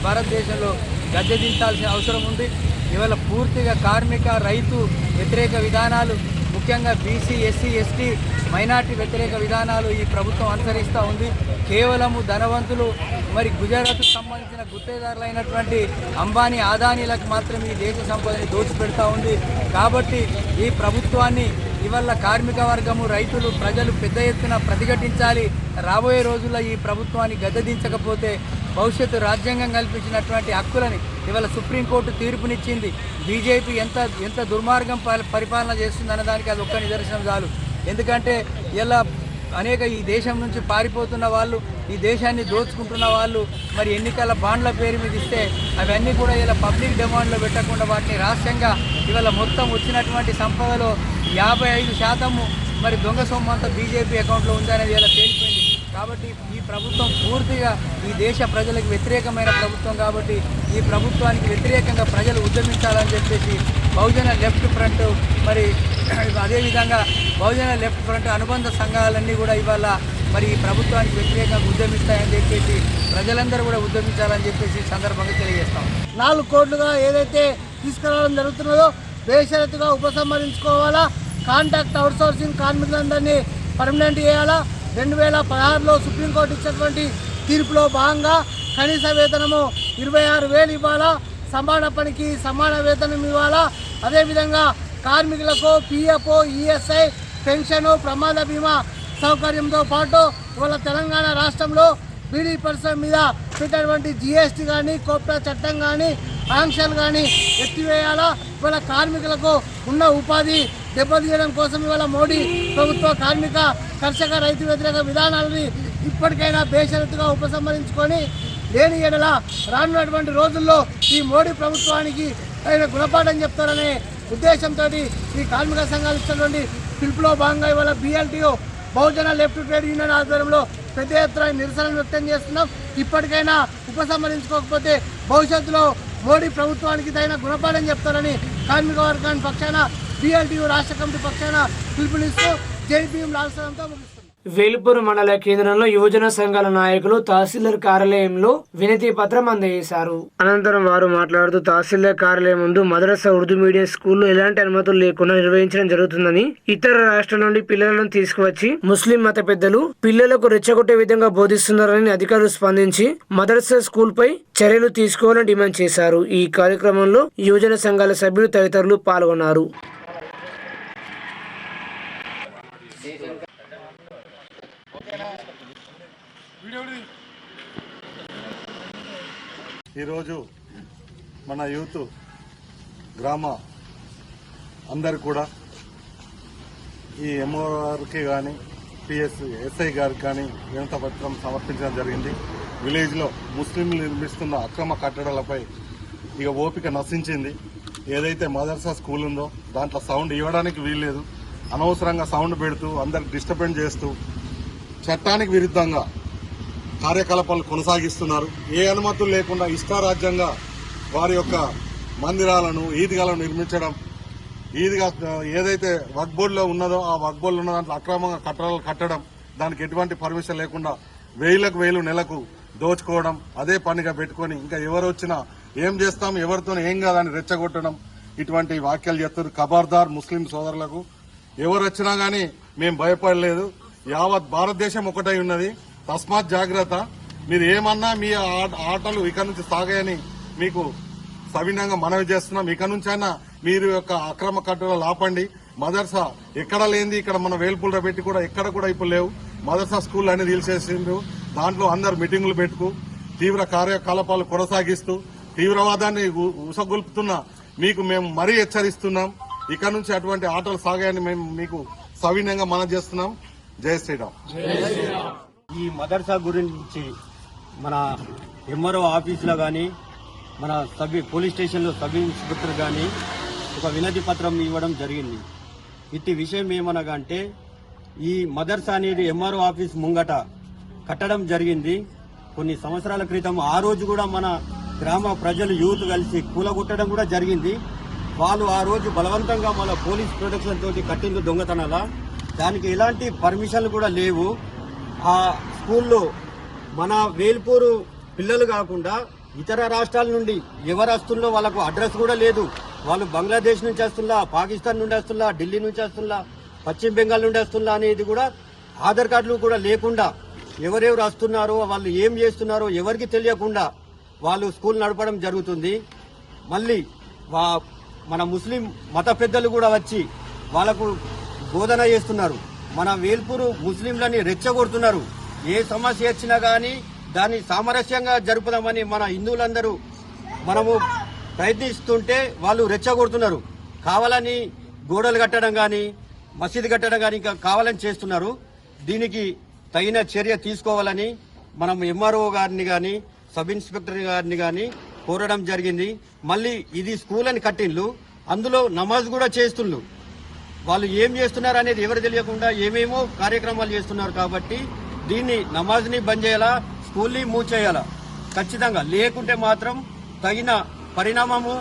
భారతదేశంలో గద్దెదించాల్సిన అవసరం ఉంది. ఇవాళ పూర్తిగా కార్మిక, రైతు వ్యతిరేక విధానాలు, ముఖ్యంగా బీసీ, ఎస్సీ, ఎస్టీ, మైనార్టీ వ్యతిరేక విధానాలు ఈ ప్రభుత్వం అనుసరిస్తూ ఉంది. కేవలము ధనవంతులు, మరి గుజరాత్కు సంబంధించిన గుత్తేదారులైనటువంటి అంబానీ, అదానీలకు మాత్రం ఈ దేశ సంపదని దోచిపెడతా ఉంది. కాబట్టి ఈ ప్రభుత్వాన్ని ఇవాళ కార్మిక వర్గము, రైతులు, ప్రజలు పెద్ద ఎత్తున ప్రతిఘటించాలి. రాబోయే రోజుల్లో ఈ ప్రభుత్వాన్ని గద్దెదించకపోతే భవిష్యత్తు రాజ్యాంగం కల్పించినటువంటి హక్కులని ఇవాళ సుప్రీంకోర్టు తీర్పునిచ్చింది. బీజేపీ ఎంత దుర్మార్గం పరిపాలన చేస్తుందన్న దానికి అది ఒక్క నిదర్శనం చాలు. ఎందుకంటే ఇలా అనేక ఈ దేశం నుంచి పారిపోతున్న వాళ్ళు, ఈ దేశాన్ని దోచుకుంటున్న వాళ్ళు మరి ఎన్నికల బాండ్ల పేరు మీద ఇస్తే అవన్నీ కూడా ఇలా పబ్లిక్ డిమాండ్లో పెట్టకుండా వాటిని రహస్యంగా ఇవాళ మొత్తం వచ్చినటువంటి సంపదలో 55% మరి దొంగ సొమ్ము అంతా బీజేపీ అకౌంట్లో ఉందనేది ఇలా తేలిపోయింది. కాబట్టి ఈ ప్రభుత్వం పూర్తిగా ఈ దేశ ప్రజలకు వ్యతిరేకమైన ప్రభుత్వం. కాబట్టి ఈ ప్రభుత్వానికి వ్యతిరేకంగా ప్రజలు ఉద్యమించాలని చెప్పేసి బహుజన లెఫ్ట్ ఫ్రంట్, మరి అదేవిధంగా బహుజన లెఫ్ట్ ఫ్రంట్ అనుబంధ సంఘాలన్నీ కూడా ఇవాళ మరి ఈ ప్రభుత్వానికి వ్యతిరేకంగా ఉద్యమిస్తాయని చెప్పేసి ప్రజలందరూ కూడా ఉద్యమించాలని చెప్పేసి సందర్భంగా తెలియజేస్తాం. 4 కోట్లుగా ఏదైతే తీసుకురావడం జరుగుతున్నదో బేషరతుగా ఉపసంహరించుకోవాలా. కాంట్రాక్ట్ అవుట్సోర్సింగ్ కార్మికులందరినీ పర్మనెంట్ చేయాలా. 2016లో సుప్రీంకోర్టు ఇచ్చినటువంటి తీర్పులో భాగంగా కనీస వేతనము 26,000 ఇవ్వాలా. సమాన పనికి సమాన వేతనం ఇవ్వాలా. అదేవిధంగా కార్మికులకు పిఎఫ్, ఈఎస్ఐ, పెన్షను, ప్రమాద బీమా సౌకర్యంతో పాటు ఇవాళ తెలంగాణ రాష్ట్రంలో బీడీ పరిశ్రమ మీద పెట్టినటువంటి జిఎస్టీ కానీ, కోప్టా చట్టం కానీ, ఆంక్షలు కానీ ఎత్తివేయాలా. ఇవాళ కార్మికులకు ఉన్న ఉపాధి దెబ్బతీయడం కోసం ఇవాళ మోడీ ప్రభుత్వ కార్మిక, కర్షక, రైతు వ్యతిరేక విధానాలని ఇప్పటికైనా బేషరతుగా ఉపసంహరించుకొని లేని ఎడల రానున్నటువంటి రోజుల్లో ఈ మోడీ ప్రభుత్వానికి ఆయన గుణపాఠం చెప్తారనే ఉద్దేశంతో ఈ కార్మిక సంఘాలు ఇచ్చినటువంటి పిలుపులో భాగంగా ఇవాళ BLTO బహుజన లెఫ్ట్ ట్రేడ్ యూనియన్ ఆధ్వర్యంలో పెద్ద ఎత్తున నిరసనలు వ్యక్తం చేస్తున్నాం. ఇప్పటికైనా ఉపసంహరించుకోకపోతే భవిష్యత్తులో మోడీ ప్రభుత్వానికి తగిన గుణపాఠం చెప్తారని కార్మిక వర్గాన్ని పక్షాన BLTO రాష్ట్ర కమిటీ పక్షాన పిలుపునిస్తూ JPM లాల్సలంతో ముగిస్తుంది. వేలుపూరు మండల కేంద్రంలో యువజన సంఘాల నాయకులు తహసీల్దార్ కార్యాలయంలో వినతి పత్రం అందజేశారు. అనంతరం వారు మాట్లాడుతూ తహసీల్దార్ కార్యాలయం ముందు మదరసా ఉర్దూ మీడియం స్కూల్లో ఎలాంటి అనుమతులు లేకుండా నిర్వహించడం జరుగుతుందని, ఇతర రాష్ట్రాల నుండి పిల్లలను తీసుకువచ్చి ముస్లిం మత పెద్దలు పిల్లలకు రెచ్చగొట్టే విధంగా బోధిస్తున్నారని అధికారులు స్పందించి మదరసా స్కూల్ పై చర్యలు తీసుకోవాలని డిమాండ్ చేశారు. ఈ కార్యక్రమంలో యువజన సంఘాల సభ్యులు తదితరులు పాల్గొన్నారు. ఈరోజు మన యూత్ గ్రామ అందరు కూడా ఈ ఎంఓఆర్కి కానీ ఎస్ఐ గారికి కానీ వినతిపత్రం సమర్పించడం జరిగింది. విలేజ్లో ముస్లింలు నిర్మిస్తున్న అక్రమ కట్టడాలపై ఇక ఓపిక నశించింది. ఏదైతే మదర్సా స్కూల్ ఉందో దాంట్లో సౌండ్ ఇవ్వడానికి వీల్లేదు. అనవసరంగా సౌండ్ పెడుతూ అందరికి డిస్టర్బెన్స్ చేస్తూ చట్టానికి విరుద్ధంగా కార్యకలాపాలు కొనసాగిస్తున్నారు. ఏ అనుమతులు లేకుండా ఇష్టారాజ్యంగా వారి యొక్క మందిరాలను, ఈద్గాలను నిర్మించడం, ఈద్గా ఏదైతే వక్ఫ్ బోర్డులో ఉన్నదో ఆ వక్ఫ్ బోర్డులో ఉన్న దాంట్లో అక్రమంగా కట్టడాలు కట్టడం, దానికి ఎటువంటి పర్మిషన్ లేకుండా 1000 నెలకు దోచుకోవడం, అదే పనిగా పెట్టుకొని ఇంకా ఎవరు వచ్చినా ఏం చేస్తాం, ఎవరితో ఏం కాదని రెచ్చగొట్టడం, ఇటువంటి వాక్యాలు చేస్తారు. ఖబర్దార్ ముస్లిం సోదరులకు, ఎవరు వచ్చినా కానీ మేము భయపడలేదు. యావత్ భారతదేశం ఒకటై ఉన్నది. తస్మాత్ జాగ్రత్త. మీరు ఏమన్నా మీ ఆటలు ఇక నుంచి సాగాయని మీకు సవినంగా మనవి చేస్తున్నాం. ఇక నుంచి అయినా మీరు యొక్క అక్రమ కట్టడాలు ఆపండి. మదర్సా ఎక్కడ లేనిది ఇక్కడ మన వేల్పూర్లో పెట్టి కూడా ఎక్కడ కూడా ఇప్పుడు లేవు. మదర్సా స్కూల్ అనేది తీసేసిండ్రు. దాంట్లో అందరు మీటింగులు పెట్టుకు తీవ్ర కార్యకలాపాలు కొనసాగిస్తూ తీవ్రవాదాన్ని ఉసగొల్పుతున్న మీకు మేము మరీ హెచ్చరిస్తున్నాం. ఇక నుంచి అటువంటి ఆటలు సాగాయని మేము మీకు సవినయంగా మనం చేస్తున్నాం. జై శ్రీరామ్. ఈ మదర్సా గురించి మన ఎంఆర్ఓ ఆఫీసులో కానీ మన పోలీస్ స్టేషన్లో సబ్ ఇన్స్పెక్టర్ కానీ ఒక వినతి పత్రం ఇవ్వడం జరిగింది. ఇట్టి విషయం ఏమనగా అంటే ఈ మదర్సా అనేది ఎంఆర్ఓ ఆఫీస్ ముంగట కట్టడం జరిగింది కొన్ని సంవత్సరాల క్రితం. ఆ రోజు కూడా మన గ్రామ ప్రజలు యూత్ కలిసి కూలగొట్టడం కూడా జరిగింది. వాళ్ళు ఆ రోజు బలవంతంగా మన పోలీస్ ప్రొటెక్షన్ తోటి కట్టింది దొంగతనాల. దానికి ఎలాంటి పర్మిషన్లు కూడా లేవు. ఆ స్కూల్లో మన వేల్పూరు పిల్లలు కాకుండా ఇతర రాష్ట్రాల నుండి ఎవరు వస్తుందో వాళ్ళకు అడ్రస్ కూడా లేదు. వాళ్ళు బంగ్లాదేశ్ నుంచి వస్తుందా, పాకిస్తాన్ నుండి వస్తుందా, ఢిల్లీ నుంచి వస్తుందా, పశ్చిమ బెంగాల్ నుండి వస్తుందా అనేది కూడా ఆధార్ కార్డులు కూడా లేకుండా ఎవరెవరు వస్తున్నారో వాళ్ళు ఏం చేస్తున్నారో ఎవరికి తెలియకుండా వాళ్ళు స్కూల్ నడపడం జరుగుతుంది. మళ్ళీ మన ముస్లిం మత పెద్దలు కూడా వచ్చి వాళ్ళకు బోధన చేస్తున్నారు. మన వేల్పూరు ముస్లింలని రెచ్చగొడుతున్నారు. ఏ సమస్య వచ్చినా కానీ దాన్ని సామరస్యంగా జరుపుదామని మన హిందువులందరూ మనము ప్రయత్నిస్తుంటే వాళ్ళు రెచ్చగొడుతున్నారు. కావాలని గోడలు కట్టడం కానీ మసీదు కట్టడం కానీ ఇంకా కావాలని చేస్తున్నారు. దీనికి తగిన చర్య తీసుకోవాలని మనం ఎంఆర్ఓ గారిని కానీ సబ్ ఇన్స్పెక్టర్ గారిని కానీ కోరడం జరిగింది. మళ్ళీ ఇది స్కూల్ అని కట్టిండ్లు, అందులో నమాజ్ కూడా చేస్తుండ్రు. వాళ్ళు ఏం చేస్తున్నారు అనేది ఎవరు తెలియకుండా ఏమేమో కార్యక్రమాలు చేస్తున్నారు. కాబట్టి దీన్ని నమాజ్ని బంద్ చేయాలా, స్కూల్ని మూవ్ చేయాలా ఖచ్చితంగా. లేకుంటే మాత్రం తగిన పరిణామము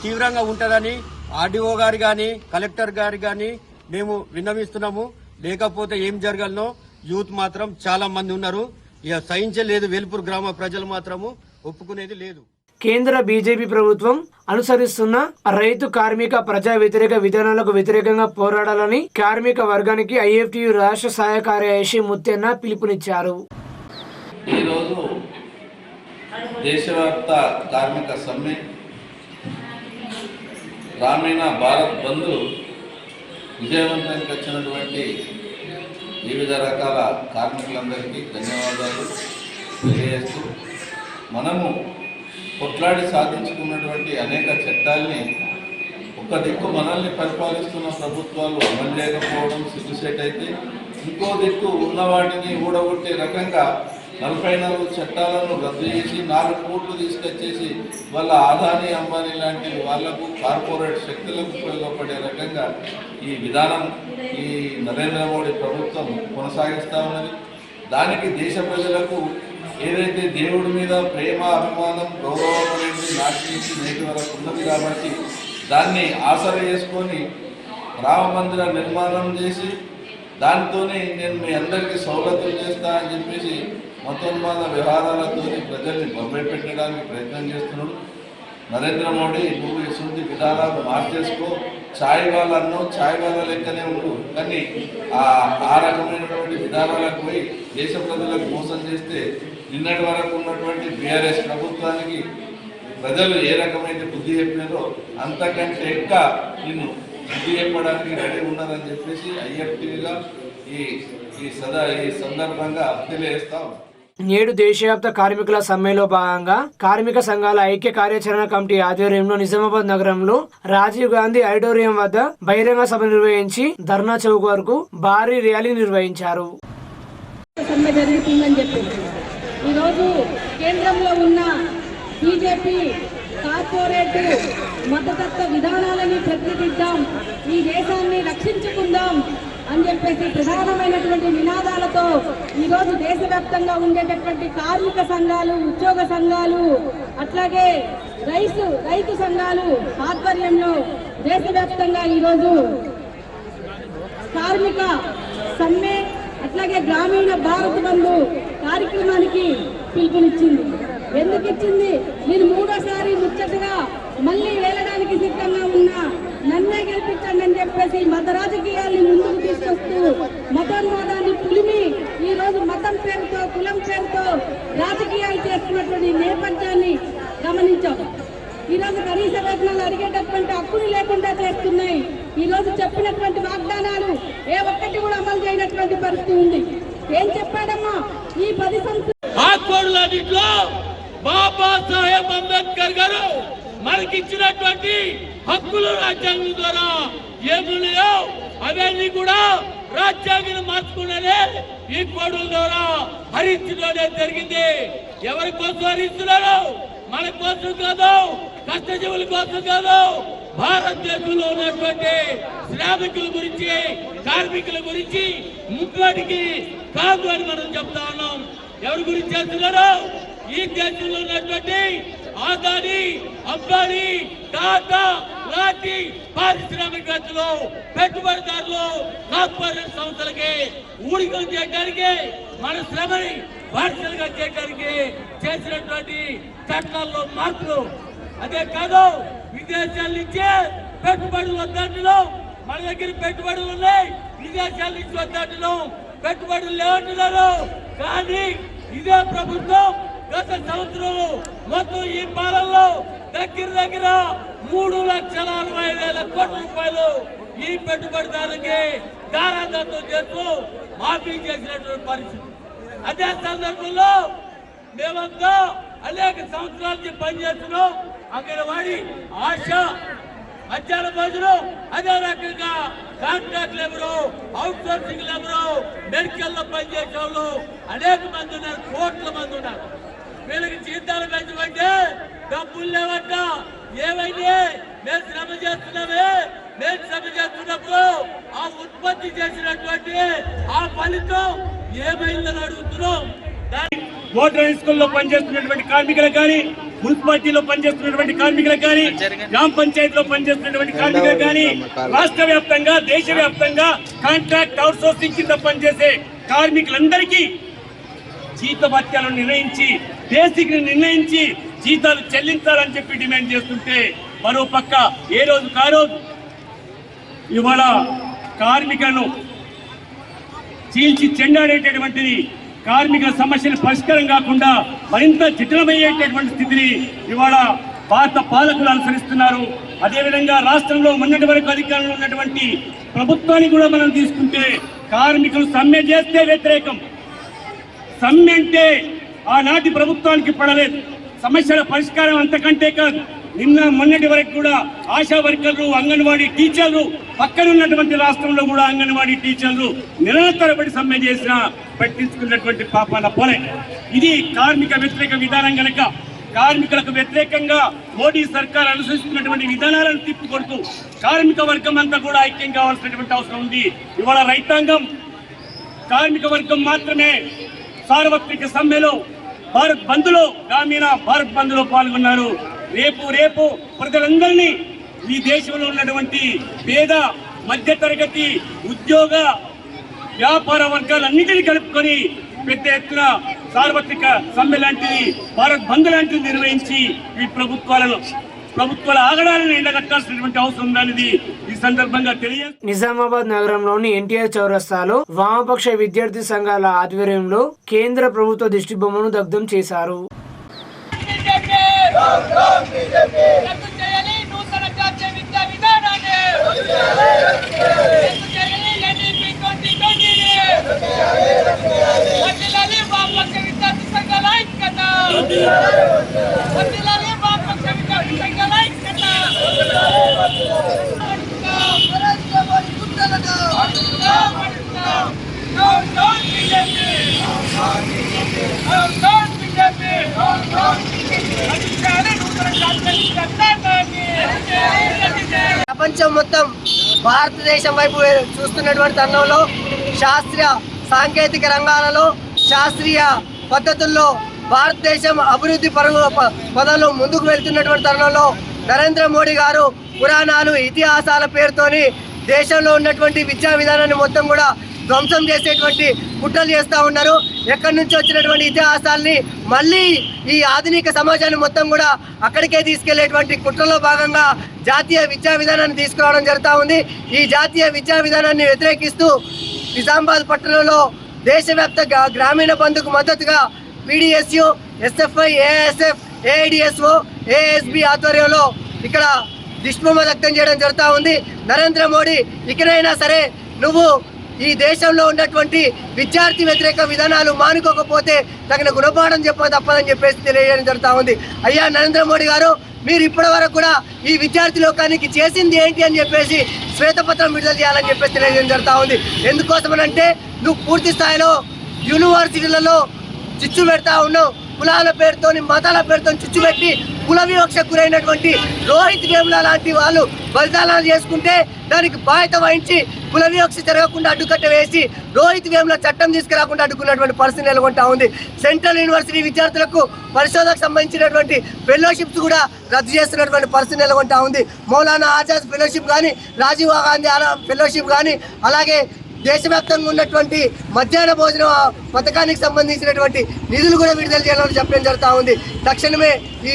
తీవ్రంగా ఉంటుందని ఆర్డీఓ గారు కానీ కలెక్టర్ గారు కానీ మేము విన్నవిస్తున్నాము. లేకపోతే ఏం జరగాలనో యూత్ మాత్రం చాలా మంది ఉన్నారు. ఇక సహించలేదు. వేల్పూర్ గ్రామ ప్రజలు మాత్రము ఒప్పుకునేది లేదు. కేంద్ర బీజేపీ ప్రభుత్వం అనుసరిస్తున్న రైతు కార్మిక ప్రజా వ్యతిరేక విధానాలకు వ్యతిరేకంగా పోరాడాలని కార్మిక వర్గానికి ఐఎఫ్టియు రాష్ట్ర సహాయ కార్యదర్శి ముత్తెన్న పిలుపునిచ్చారు. ఈరోజు దేశవ్యాప్త కార్మిక సమ్మె గ్రామీణ భారత్ బంద్ విజయవంతంగా వచ్చినటువంటి వివిధ రకాల కార్మికులందరికీ ధన్యవాదాలు తెలియజేస్తూ, మనము కొట్లాడి సాధించుకున్నటువంటి అనేక చట్టాల్ని ఒక దిక్కు మనల్ని పరిపాలిస్తున్న ప్రభుత్వాలు అమలు చేయకపోవడం సిగ్గుసేట్ అయితే, ఇంకో దిక్కు ఉన్న వాటిని ఊడగొట్టే రకంగా 44 చట్టాలను రద్దు చేసి 4 కోట్లు తీసుకొచ్చేసి వాళ్ళ ఆదాని అంబానీ లాంటి వాళ్లకు కార్పొరేట్ శక్తులకు ఉపయోగపడే రకంగా ఈ విధానం ఈ నరేంద్ర మోడీ ప్రభుత్వం కొనసాగిస్తూ ఉన్నది. దానికి దేశ ప్రజలకు ఏదైతే దేవుడి మీద ప్రేమ అభిమానం గౌరవం అనేది నాటి నుంచి నేటి వరకు ఉన్నది కాబట్టి దాన్ని ఆసర చేసుకొని రామ మందిర నిర్మాణం చేసి దాంతోనే నేను మీ అందరికీ సౌలతులు చేస్తా అని చెప్పేసి మతోన్మాద వ్యవహారాలతో ప్రజల్ని భయపెట్టడానికి ప్రయత్నం చేస్తున్నాడు నరేంద్ర మోడీ. నువ్వు ఇటువంటి విధానాలు మార్చేసుకో, ఛాయ్ వాళ్ళను ఛాయ్ వాళ్ళ లెక్కనే ఉండు, కానీ ఆ రకమైనటువంటి విధానాలకు పోయి దేశ ప్రజలకు మోసం చేస్తే నిన్నటి వరకు ఉన్నటువంటి బీఆర్ఎస్ ప్రభుత్వానికి ప్రజలు ఏ రకమైన బుద్ధి చెప్పినారో అంతకంటే ఎక్కువ నిన్ను బుద్ధి చెప్పడానికి రెడీ ఉన్నారని చెప్పేసి ఐఎఫ్టీగా ఈ సందర్భంగా తెలియజేస్తాం. నేడు దేశవ్యాప్త కార్మికుల సమ్మెలో భాగంగా కార్మిక సంఘాల ఐక్య కార్యాచరణ కమిటీ ఆధ్వర్యంలో నిజామాబాద్ నగరంలో రాజీవ్ గాంధీ ఆడిటోరియం వద్ద బహిరంగ సభ నిర్వహించి ధర్నా చౌక్ వరకు భారీ ర్యాలీ నిర్వహించారు. సమ్మె జరుగుతుందని చెప్పి ఈరోజు కేంద్రంలో ఉన్న బీజేపీ కార్పొరేట్ మతతత్వ విధానాలని ప్రతిదిద్దాం, ఈ దేశాన్ని రక్షించుకుందాం అని చెప్పేసి ప్రధానమైనటువంటి నినాదాలతో ఈరోజు దేశవ్యాప్తంగా ఉండేటటువంటి కార్మిక సంఘాలు, ఉద్యోగ సంఘాలు, అట్లాగే రైతు సంఘాలు ఆధ్వర్యంలో దేశవ్యాప్తంగా ఈరోజు కార్మిక సమ్మె అట్లాగే గ్రామీణ భారత్ బంధు కార్యక్రమానికి పిలుపునిచ్చింది. ఎందుకు ఇచ్చింది? మీరు 3వ ముచ్చటగా మళ్ళీ వేలడానికి సిద్ధంగా ఉన్నా నన్నే గెలిపించండి అని చెప్పేసి మత రాజకీయాల్ని ముందుకు తీసుకొస్తూ మతోన్మాదాన్ని పులిమి ఈ రోజు మతం పేరుతో కులం పేరుతో రాజకీయాలు చేస్తున్నటువంటి నేపథ్యాన్ని గమనించాం. ఈరోజు కనీస వేతనాలు అడిగేటటువంటి హక్కులు లేకుండా చేస్తున్నాయి. ఈరోజు చెప్పినటువంటి వాగ్దానాలు ఏ ఒక్కటి కూడా అమలు చేయనటువంటి పరిస్థితి ఉంది. ఏం చెప్పాడమ్మా ఈ 10 సంవత్సరాల బాబాసాహెబ్ అంబేద్కర్ గారు మనకిచ్చినటువంటి హక్కులు రాజ్యాంగం ద్వారా ఏమున్నాయో అవన్నీ కూడా రాజ్యాంగం మార్చుకున్నదే ఈ కోడుల ద్వారా హరించడమే జరిగింది. ఎవరి కోసం హరిస్తున్నారు? మన కోసం కాదు, కష్టజీవుల కోసం కాదు, భారతదేశంలో ఉన్నటువంటి శ్రామికుల గురించి, కార్మికుల గురించి ముప్పటికి కాదు అని మనం చెప్తా ఉన్నాం. ఎవరి గురించి చేస్తున్నారు? ఈ దేశంలో ఉన్నటువంటి ఆదాని, అంబానీ, టాటా లాంటి పారిశ్రామికవేత్తలు, పెట్టుబడిదారులు, కార్పొరేట్ సంస్థలకి ఊడిగం చేయడానికి, మన శ్రమని పాఠశాలగా చేయడానికి చేసినటువంటి చట్టాల్లో మార్పులు. అదే కాదు, విదేశాల నుంచే పెట్టుబడులు వద్దంటున్నాం. మన దగ్గర పెట్టుబడులు ఉన్నాయి, విదేశాల నుంచి వద్దంటున్నాం. పెట్టుబడులు లేవంటున్నారు. కానీ ఇదే ప్రభుత్వం గత సంవత్సరం మొత్తం ఈ పాలనలో దగ్గర 3,60,000 కోట్ల రూపాయలు ఈ పెట్టుబడిదారులకి దారాదత్తం చేస్తూ మాఫీ చేసినటువంటి పరిస్థితి. అదే సందర్భంలో మేమంతా అనేక సంవత్సరాల నుంచి పనిచేస్తున్నాం. అంగన్వాడీ, ఆశా, మధ్యాహ్న భోజనం, అదే రకంగా contract labour, out sourcing labour, medical లో పనిచేసే వాళ్ళు అనేక మంది ఉన్నారు, కోట్ల మంది ఉన్నారు. వీళ్ళకి జీతాలు పెంచమంటే డబ్బులు లేవట. ఏమైంది? మేము శ్రమ చేస్తున్నామే, మేము శ్రమ చేస్తున్నప్పుడు ఆ ఉత్పత్తి చేసినటువంటి ఆ ఫలితం ఏమైందని అడుగుతున్నాం. ఓటర్ స్కూల్లో పనిచేస్తున్నటువంటి కార్మికులకు కానీ, మున్సిపాలిటీలో పనిచేస్తున్నటువంటి కార్మికులకు కానీ, గ్రామ పంచాయతీలో పనిచేస్తున్నటువంటి కార్మికులకు కానీ, రాష్ట్ర వ్యాప్తంగా, దేశ వ్యాప్తంగా కాంట్రాక్ట్ అవుట్ సోర్సింగ్ కింద పనిచేసే కార్మికులందరికీ జీతభత్యాలను నిర్ణయించి, బేసిక్ నిర్ణయించి జీతాలు చెల్లించాలని చెప్పి డిమాండ్ చేస్తుంటే, మరో పక్క ఏ రోజు కారోజు ఇవాళ కార్మికులను చీల్చి చెండాడేటటువంటిది, కార్మిక సమస్యలు పరిష్కారం కాకుండా మరింత జటిలమయ్యేటటువంటి స్థితిని ఇవాళ భారత పాలకులు అనుసరిస్తున్నారు. అదేవిధంగా రాష్ట్రంలో మొన్నటి వరకు అధికారంలో ఉన్నటువంటి ప్రభుత్వాన్ని కూడా మనం తీసుకుంటే, కార్మికులు సమ్మె చేస్తే వ్యతిరేకం. సమ్మె అంటే ఆనాటి ప్రభుత్వానికి పడలేదు. సమస్యల పరిష్కారం అంతకంటే కాదు. నిన్న మొన్నటి వరకు కూడా ఆశా వర్కర్లు, అంగన్వాడీ టీచర్లు, పక్కనున్నటువంటి రాష్ట్రంలో కూడా అంగన్వాడీ టీచర్లు నిరంతరపడి సమ్మె చేసినా పట్టించుకున్నటువంటి పాపాల పోలే. ఇది కార్మిక వ్యతిరేక విధానం కనుక కార్మికులకు వ్యతిరేకంగా మోడీ సర్కార్ అనుసరిస్తున్నటువంటి విధానాలను తిప్పికొడుతూ కార్మిక వర్గం అంతా కూడా ఐక్యం కావాల్సినటువంటి అవసరం ఉంది. ఇవాళ రైతాంగం, కార్మిక వర్గం మాత్రమే సార్వత్రిక సమ్మెలో, భారత్ బంద్లో, గ్రామీణ భారత్ బంద్లో పాల్గొన్నారు. రేపు ప్రజలందరినీ, ఈ దేశంలో ఉన్నటువంటి పేద, మధ్యతరగతి, ఉద్యోగ, వ్యాపార వర్గాలన్నింటినీ కలుపుకొని పెద్ద ఎత్తున సార్వత్రిక సమ్మె లాంటిది, భారత్ బంద్ లాంటిది నిర్వహించి ఈ ప్రభుత్వాల ఆగడాలను ఎండగట్టాల్సినటువంటి అవసరం ఉందనేది ఈ సందర్భంగా తెలియదు. నిజామాబాద్ నగరంలోని ఎన్టీఆర్ చౌరస్తాలో వామపక్ష విద్యార్థి సంఘాల ఆధ్వర్యంలో కేంద్ర ప్రభుత్వ దిష్టి బొమ్మను దగ్ధం చేశారు. ప్రపంచం మొత్తం భారతదేశం వైపు చూస్తున్నటువంటి తరుణంలో, శాస్త్రీయ సాంకేతిక రంగాలలో, శాస్త్రీయ పద్ధతుల్లో భారతదేశం అభివృద్ధి పదంలో ముందుకు వెళ్తున్నటువంటి తరుణంలో నరేంద్ర మోడీ గారు పురాణాలు, ఇతిహాసాల పేరుతోని దేశంలో ఉన్నటువంటి విద్యా విధానాన్ని మొత్తం కూడా ధ్వంసం చేసేటువంటి కుట్రలు చేస్తూ ఉన్నారు. ఎక్కడి నుంచి వచ్చినటువంటి ఇతిహాసాలని మళ్ళీ ఈ ఆధునిక సమాజాన్ని మొత్తం కూడా అక్కడికే తీసుకెళ్లేటువంటి కుట్రలో భాగంగా జాతీయ విద్యా విధానాన్ని తీసుకురావడం జరుగుతూ ఉంది. ఈ జాతీయ విద్యా విధానాన్ని వ్యతిరేకిస్తూ నిజామాబాద్ పట్టణంలో దేశవ్యాప్త గ్రామీణ బంధుకు మద్దతుగా PDSU, SFI, ASF, AIDSO, ASB ఆధ్వర్యంలో ఇక్కడ దిష్టిబొమ్మ దగ్ధం చేయడం జరుగుతూ ఉంది. నరేంద్ర మోడీ ఇకనైనా సరే నువ్వు ఈ దేశంలో ఉన్నటువంటి విద్యార్థి వ్యతిరేక విధానాలు మానుకోకపోతే తగిన గుణపాఠం తప్పదని చెప్పేసి తెలియజేయడం జరుగుతూ ఉంది. అయ్యా నరేంద్ర మోడీ గారు, మీరు ఇప్పటి వరకు కూడా ఈ విద్యార్థి లోకానికి చేసింది ఏంటి అని చెప్పేసి శ్వేతపత్రం విడుదల చేయాలని చెప్పేసి తెలియజేయడం జరుగుతూ ఉంది. ఎందుకోసమనంటే నువ్వు పూర్తి స్థాయిలో యూనివర్సిటీలలో చిచ్చు పెడతా ఉన్నావు. కులాల పేరుతో మతాల పేరుతో చిచ్చు పెట్టి కుల వివక్షకు గురైనటువంటి రోహిత్ వేముల లాంటి వాళ్ళు బలిదానాలు చేసుకుంటే దానికి బాధ్యత వహించి కుల వివక్ష జరగకుండా అడ్డుకట్ట వేసి రోహిత్ వేముల చట్టం తీసుకురాకుండా అడ్డుకున్నటువంటి పరిస్థితి నెలకొంటా ఉంది. సెంట్రల్ యూనివర్సిటీ విద్యార్థులకు పరిశోధనకు సంబంధించినటువంటి ఫెలోషిప్స్ కూడా రద్దు చేస్తున్నటువంటి పరిస్థితి నెలకొంటా ఉంది. మౌలానా ఆజాద్ ఫెలోషిప్ కానీ, రాజీవ్ గాంధీ ఫెలోషిప్ కానీ, అలాగే దేశవ్యాప్తంగా ఉన్నటువంటి మధ్యాహ్న భోజన పథకానికి సంబంధించినటువంటి నిధులు కూడా విడుదల చేయాలని చెప్పడం జరుగుతూ ఉంది. తక్షణమే ఈ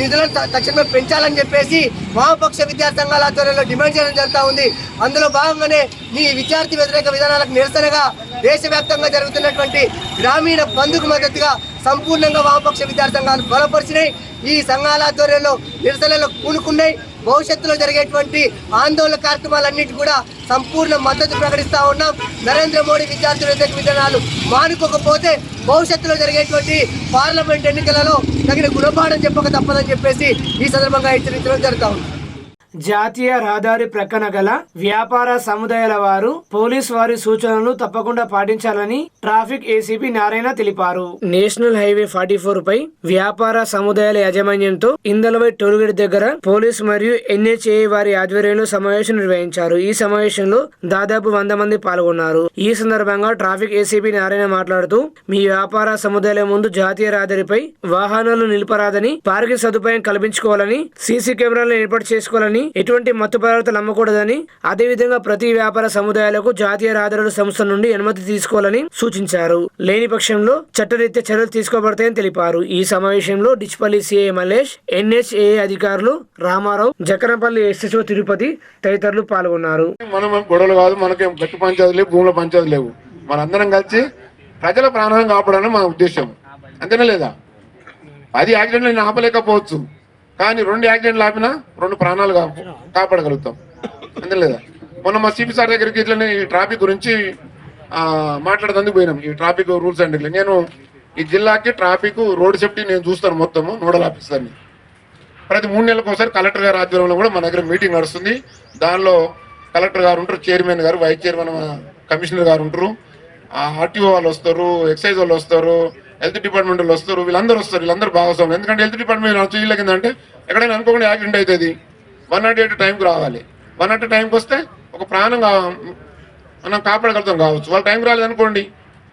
నిధులను తక్షణమే పెంచాలని చెప్పేసి వామపక్ష విద్యార్థి సంఘాల ఆధ్వర్యంలో డిమాండ్ చేయడం జరుగుతూ ఉంది. అందులో భాగంగానే ఈ విద్యార్థి వ్యతిరేక విధానాలకు నిరసనగా దేశవ్యాప్తంగా జరుగుతున్నటువంటి గ్రామీణ బంద్కు మద్దతుగా సంపూర్ణంగా వామపక్ష విద్యార్థి సంఘాలు బలపరిచినాయి. ఈ సంఘాల ఆధ్వర్యంలో నిరసనలు పూనుకున్నాయి. భవిష్యత్తులో జరిగేటువంటి ఆందోళన కార్యక్రమాలన్నిటి కూడా సంపూర్ణ మద్దతు ప్రకటిస్తా ఉన్నాం. నరేంద్ర మోడీ విద్యార్థి వ్యతిరేక విధానాలు మానుకోకపోతే భవిష్యత్తులో జరిగేటువంటి పార్లమెంట్ ఎన్నికలలో తగిన గుణపాఠం చెప్పక తప్పదని చెప్పేసి ఈ సందర్భంగా హెచ్చరించడం జరుగుతా ఉంది. జాతీయ రహదారి ప్రక్కన గల వ్యాపార సముదాయాల వారు పోలీస్ వారి సూచనలు తప్పకుండా పాటించాలని ట్రాఫిక్ ఏసీపీ నారాయణ తెలిపారు. నేషనల్ హైవే 44 పై వ్యాపార సముదాయాల యాజమాన్యంతో ఇందలవై టోల్గేట్ దగ్గర పోలీస్ మరియు NHA వారి ఆధ్వర్యంలో సమావేశం నిర్వహించారు. ఈ సమావేశంలో దాదాపు 100 మంది పాల్గొన్నారు. ఈ సందర్భంగా ట్రాఫిక్ ఏసీపీ నారాయణ మాట్లాడుతూ మీ వ్యాపార సముదాయాల ముందు జాతీయ రహదారిపై వాహనాలు నిలిపరాదని, పార్కింగ్ సదుపాయం కల్పించుకోవాలని, సీసీ కెమెరాలను ఏర్పాటు చేసుకోవాలని, ఎటువంటి మత్తు పదార్థాలు అమ్మకూడదని, అదేవిధంగా ప్రతి వ్యాపార సముదాయాలకు జాతీయ రహదారుల సంస్థ నుండి అనుమతి తీసుకోవాలని సూచించారు. లేని పక్షంలో చట్టరీత్యా చర్యలు తీసుకోబడతాయని తెలిపారు. ఈ సమావేశంలో డిచ్పల్లి సిఐ మల్లేష్, NHA అధికారులు రామారావు, జకనపల్లి SHO తిరుపతి తదితరులు పాల్గొన్నారు. మనం గొడవలు కాదు, మనకేం గట్టి పంచాయతీ లేవు, భూముల పంచాయతీ లేవు. మనందరం కలిసి ప్రజల ప్రాణాలను కాపాడాలని మన ఉద్దేశం, అంతేనా లేదా? 10 యాక్సిడెంట్లు నేను ఆపలేకపోవచ్చు, కానీ 2 యాక్సిడెంట్లు ఆపినా 2 ప్రాణాలు కాపాడగలుగుతాం, అంతే లేదా? మొన్న మా సిపి సార్ దగ్గరికి ఇట్లనే ఈ ట్రాఫిక్ గురించి మాట్లాడేందుకు పోయినాం. ఈ ట్రాఫిక్ రూల్స్ అండ్ నేను ఈ జిల్లాకి ట్రాఫిక్ రోడ్ సేఫ్టీ నేను చూస్తాను, మొత్తము నోడల్ ఆఫీసర్ని. ప్రతి 3 నెలలకు ఒకసారి కలెక్టర్ గారి ఆధ్వర్యంలో కూడా మన దగ్గర మీటింగ్ నడుస్తుంది. దానిలో కలెక్టర్ గారు ఉంటారు, చైర్మన్ గారు, వైస్ చైర్మన్, కమిషనర్ గారు ఉంటారు, RTO వాళ్ళు వస్తారు, ఎక్సైజ్ వాళ్ళు వస్తారు, హెల్త్ డిపార్ట్మెంట్ వాళ్ళు వస్తారు, వీళ్ళందరూ వస్తారు. వీళ్ళందరూ భాగస్వామ్యం. ఎందుకంటే హెల్త్ డిపార్ట్మెంట్ వీళ్ళకి ఏంటంటే ఎక్కడైనా అనుకోకుండా యాక్సిడెంట్ అవుతుంది, 108 టైంకి రావాలి. 108 టైంకి వస్తే ఒక ప్రాణం మనం కాపాడగలుగుతాం కావచ్చు. వాళ్ళ టైంకి రాలేదనుకోండి,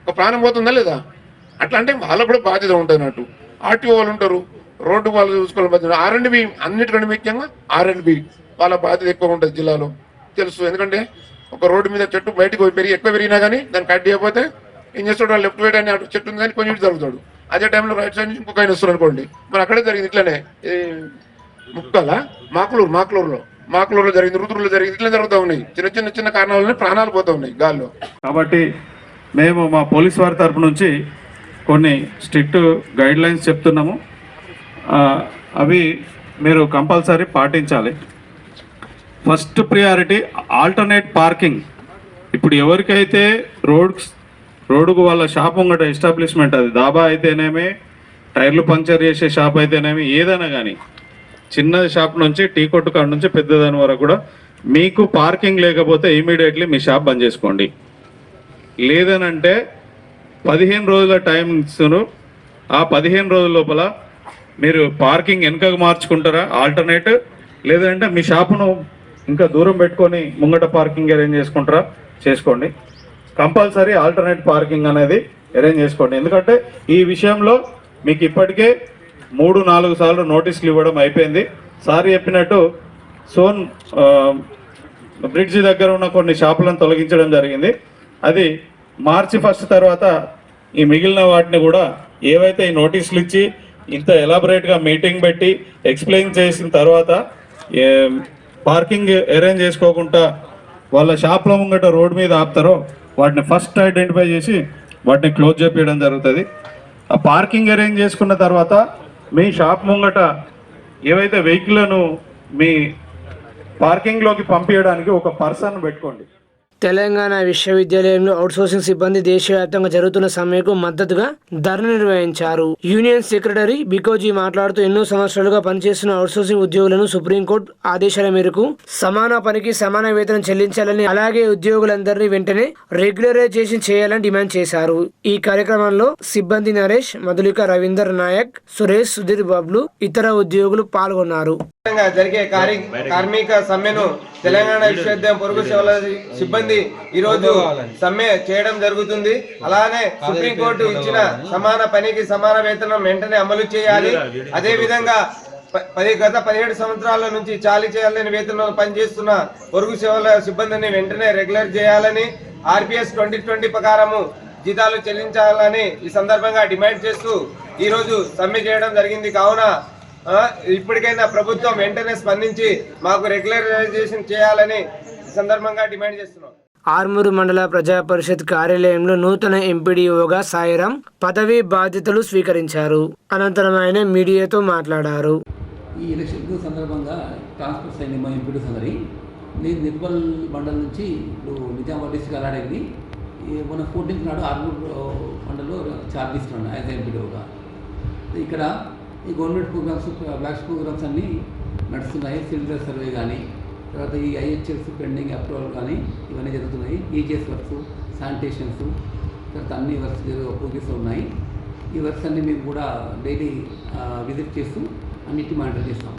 ఒక ప్రాణం పోతుందా లేదా? అట్లా అంటే వాళ్ళకు కూడా బాధ్యత ఉంటుంది అన్నట్టు. RTO వాళ్ళు ఉంటారు, రోడ్డు వాళ్ళు చూసుకోవాలి బాధ్యత. R&B అన్నిటికంటే ముఖ్యంగా R&B వాళ్ళ బాధ్యత ఎక్కువ ఉంటుంది జిల్లాలో, తెలుసు. ఎందుకంటే ఒక రోడ్డు మీద చెట్టు బయటకు ఎక్కువ పెరిగినా కానీ దాన్ని కట్ చేయకపోతే ఏం చేస్తాడు, లెఫ్ట్ వైట్ అని అటు చెట్టు ఉంది కానీ కొంచెం ఇటు జరుగుతాడు. అదే టైంలో రైట్ సైడ్ నుంచి ఇంకొక ఆయన వస్తారు అనుకోండి. మరి అక్కడే జరిగింది ఇట్లనే, మాకులూరులో జరిగింది, రుద్రులో జరిగింది, ఇట్లా జరుగుతూ ఉన్నాయి. చిన్న కారణాలనే ప్రాణాలు పోతూ ఉన్నాయి గాల్లో. కాబట్టి మేము మా పోలీస్ వారి తరపు నుంచి కొన్ని స్ట్రిక్ట్ గైడ్ లైన్స్ చెప్తున్నాము. అవి మీరు కంపల్సరీ పాటించాలి. First priority alternate parking. ఇప్పుడు ఎవరికైతే రోడ్డుకు వాళ్ళ షాప్ ఉంగట ఎస్టాబ్లిష్మెంట్, అది దాబా అయితేనేమి, టైర్లు పంక్చర్ చేసే షాప్ అయితేనేమి, ఏదైనా కానీ చిన్న షాప్ నుంచి టీ కొట్టు కాడ నుంచి పెద్దదాని వరకు కూడా మీకు పార్కింగ్ లేకపోతే ఇమీడియట్లీ మీ షాప్ బంద్ చేసుకోండి. లేదనంటే 15 రోజుల టైమ్స్ను, ఆ 15 రోజుల లోపల మీరు పార్కింగ్ వెనుకకు మార్చుకుంటారా ఆల్టర్నేట్, లేదంటే మీ షాపును ఇంకా దూరం పెట్టుకొని ముంగట పార్కింగ్ అరేంజ్ చేసుకుంటారా చేసుకోండి. కంపల్సరీ ఆల్టర్నేట్ పార్కింగ్ అనేది అరేంజ్ చేసుకోండి. ఎందుకంటే ఈ విషయంలో మీకు ఇప్పటికే 3-4 సార్లు నోటీసులు ఇవ్వడం అయిపోయింది. సార్ చెప్పినట్టు సోన్ బ్రిడ్జి దగ్గర ఉన్న కొన్ని షాపులను తొలగించడం జరిగింది. అది మార్చి 1 తర్వాత ఈ మిగిలిన వాటిని కూడా ఏవైతే ఈ నోటీసులు ఇచ్చి ఇంత ఎలాబరేట్గా మీటింగ్ పెట్టి ఎక్స్ప్లెయిన్ చేసిన తర్వాత పార్కింగ్ అరేంజ్ చేసుకోకుండా వాళ్ళ షాప్ల ముంగట రోడ్డు మీద ఆపుతారో వాటిని ఫస్ట్ ఐడెంటిఫై చేసి వాటిని క్లోజ్ చేపించడం జరుగుతుంది. ఆ పార్కింగ్ అరేంజ్ చేసుకున్న తర్వాత మీ షాప్ ముంగట ఏవైతే వెహికల్లను మీ పార్కింగ్లోకి పంపించడానికి ఒక పర్సన్ పెట్టుకోండి. తెలంగాణ విశ్వవిద్యాలయంలో అవుట్సోర్సింగ్ సిబ్బంది దేశవ్యాప్తంగా జరుగుతున్న సమ్మెకు మద్దతుగా ధర్నా నిర్వహించారు. యూనియన్ సెక్రటరీ బికోజీ మాట్లాడుతూ ఎన్నో సంవత్సరాలుగా పనిచేస్తున్న అవుట్సోర్సింగ్ ఉద్యోగులను సుప్రీంకోర్టు ఆదేశాల మేరకు సమాన పనికి సమాన వేతనం చెల్లించాలని, అలాగే ఉద్యోగులందరినీ వెంటనే రెగ్యులరైజేషన్ చేయాలని డిమాండ్ చేశారు. ఈ కార్యక్రమంలో సిబ్బంది నరేష్, మధులిక, రవీందర్ నాయక్, సురేష్, సుధీర్, బాబ్లు ఇతర ఉద్యోగులు పాల్గొన్నారు. జరిగే కార్మిక సమ్మెను తెలంగాణ విశ్వవిద్యాలయం పొరుగు సేవల సిబ్బంది ఈరోజు సమ్మె చేయడం జరుగుతుంది. అలానే సుప్రీంకోర్టు ఇచ్చిన సమాన పనికి సమాన వేతనం వెంటనే అమలు చేయాలి. అదే విధంగా గత 17 సంవత్సరాల నుంచి చాలీ చేయాలని వేతనం పనిచేస్తున్న పొరుగు సేవల సిబ్బందిని వెంటనే రెగ్యులర్ చేయాలని, RPS 2020 ప్రకారము జీతాలు చెల్లించాలని ఈ సందర్భంగా డిమాండ్ చేస్తూ ఈ రోజు సమ్మె చేయడం జరిగింది. కావున ఇప్పటికైనా ప్రభుత్వం వెంటనే స్పందించి మాకు రెగ్యులరైజేషన్ చేయాలని ఈ సందర్భంగా డిమాండ్ చేస్తున్నాం. ఆర్మూరు మండల ప్రజా పరిషత్ కార్యాలయంలో నూతన ఎంపీడీఓగా సాయిరాం పదవీ బాధ్యతలు స్వీకరించారు. అనంతరం ఆయన మీడియాతో మాట్లాడారు. ఈ ఎలక్షన్ సందర్భంగా ట్రాన్స్ఫర్ అయిన మా ఎంపీడీస్ అందరి నేను నిర్మల్ మండలం నుంచి ఇప్పుడు నిజామాబాద్ డిస్ట్రిక్ట్ అలాడైంది. మన 14th నాడు ఆర్మూరు మండలంలో చార్జ్ తీసుకున్నాను యాజ్ ఎంపీడీఓగా. ఇక్కడ ఈ గవర్నమెంట్ ప్రోగ్రామ్స్, బ్లాక్స్ ప్రోగ్రామ్స్ అన్నీ నడుస్తున్నాయి. సిలిండర్ సర్వే కానీ, తర్వాత ఈ IHS పెండింగ్ అప్రూవల్ కానీ ఇవన్నీ జరుగుతున్నాయి. EGS వర్క్స్, శానిటేషన్స్, తర్వాత అన్ని వర్క్స్ ప్రోగ్రెస్ ఉన్నాయి. ఈ వర్క్స్ అన్నీ మేము కూడా డైలీ విజిట్ చేస్తూ అన్నిటి మానిటర్ చేస్తాం.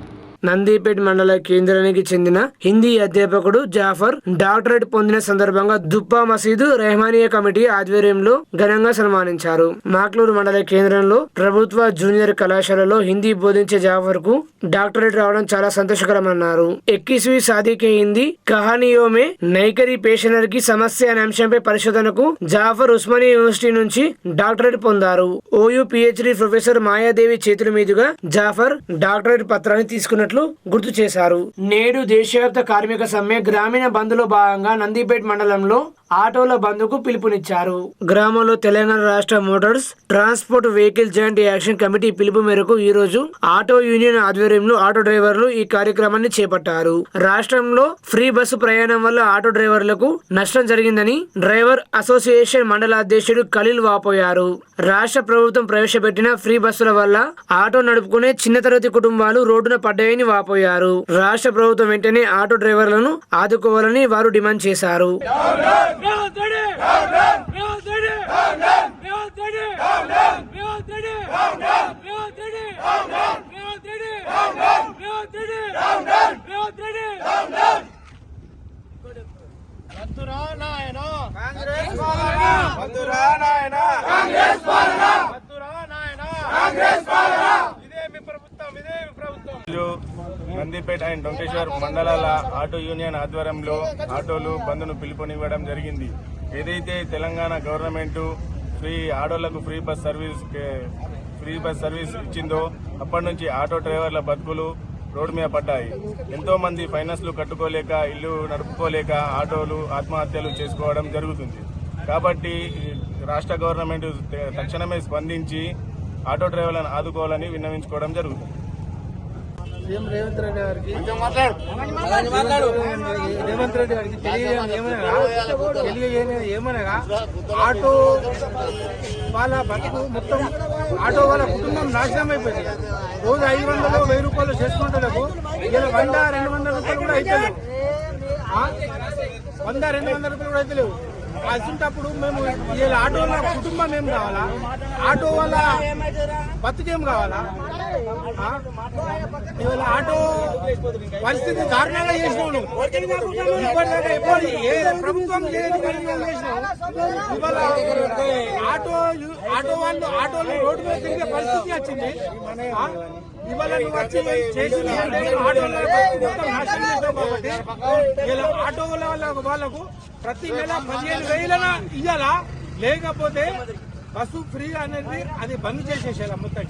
నందిపేట్ మండల కేంద్రానికి చెందిన హిందీ అధ్యాపకుడు జాఫర్ డాక్టరేట్ పొందిన సందర్భంగా దుప్పా మసీదు రెహమానియా కమిటీ ఆధ్వర్యంలో ఘనంగా సన్మానించారు. మాక్లూరు మండల కేంద్రంలో ప్రభుత్వ జూనియర్ కళాశాలలో హిందీ బోధించే జాఫర్ కు డాక్టరేట్ రావడం చాలా సంతోషకరమన్నారు. 21वीं शादी के हिंदी कहानियों में నైకరీ పేషెంటర్ కి సమస్య అనే అంశంపై పరిశోధనకు జాఫర్ ఉస్మానియా యూనివర్సిటీ నుంచి డాక్టరేట్ పొందారు. OU PhD ప్రొఫెసర్ మాయాదేవి చేతుల మీదుగా జాఫర్ డాక్టరేట్ పత్రాన్ని తీసుకున్నట్లు గుర్తు చేశారు. నేడు దేశవ్యాప్త కార్మిక సమ్మె గ్రామీణ బంద్లో భాగంగా నందిపేట్ మండలంలో ఆటోల బంద్కు పిలుపునిచ్చారు. గ్రామంలో తెలంగాణ రాష్ట్ర Motors transport vehicle joint action committee పిలుపు మేరకు ఈ రోజు ఆటో యూనియన్ ఆధ్వర్యంలో ఆటో డ్రైవర్లు ఈ కార్యక్రమాన్ని చేపట్టారు. రాష్ట్రంలో ఫ్రీ బస్సు ప్రయాణం వల్ల ఆటో డ్రైవర్లకు నష్టం జరిగిందని డ్రైవర్ అసోసియేషన్ మండల అధ్యక్షుడు ఖలీల్ వాపోయారు. రాష్ట్ర ప్రభుత్వం ప్రవేశపెట్టిన ఫ్రీ బస్సుల వల్ల ఆటో నడుపుకునే చిన్న తరగతి కుటుంబాలు రోడ్డున పడ్డాయని వాపోయారు. రాష్ట్ర ప్రభుత్వం వెంటనే ఆటో డ్రైవర్లను ఆదుకోవాలని వారు డిమాండ్ చేశారు. నందిపేట అండ్ డొంకేశ్వర్ మండలాల ఆటో యూనియన్ ఆధ్వర్యంలో ఆటోలు బంద్ను పిలుపునివ్వడం జరిగింది. ఏదైతే తెలంగాణ గవర్నమెంట్ ఆటోలకు ఫ్రీ బస్ సర్వీస్ ఇచ్చిందో అప్పటి నుంచి ఆటో డ్రైవర్ల బతుకులు రోడ్డు మీద పడ్డాయి. ఎంతో మంది ఫైనాన్స్లు కట్టుకోలేక, ఇల్లు నడుపుకోలేక ఆటోలు ఆత్మహత్యలు చేసుకోవడం జరుగుతుంది. కాబట్టి రాష్ట్ర గవర్నమెంట్ తక్షణమే స్పందించి ఆటో డ్రైవర్లను ఆదుకోవాలని విన్నవించుకోవడం జరుగుతుంది. రేవంత్ రెడ్డి గారికి తెలియజేయని ఏమనగా ఆటో వాళ్ళ బతుకు మొత్తం, ఆటో వాళ్ళ కుటుంబం నాశనం అయిపోయింది. రోజు 500, 1000 రూపాయలు చేసుకుంటలకు ఇలా 100, 200 రూపాయలు కూడా అయితలేవు. 100, 200 రూపాయలు కూడా అయితలేవు. అసంటప్పుడు మేము ఇలా ఆటో వాళ్ళ కుటుంబం ఏం కావాలా, ఆటో వాళ్ళ బతుకేం కావాలా? ఇవాళ ఆటో పరిస్థితి దారుణంగా చేసినావు. ఇప్పటిదాకా ఎప్పుడు ఏ ప్రభుత్వం లేదు ఇవాళ ఆటోలు రోడ్డు మీద తిరిగే పరిస్థితి వచ్చింది. ఇవాళ నువ్వు వచ్చి చేసింది కాబట్టి ఇలా ఆటో వాళ్ళకు ప్రతి నెల 15,000 ఇవ్వాలా, లేకపోతే బస్సు ఫ్రీ అనేది అది బంద్ చేసేసేయాలి మొత్తం.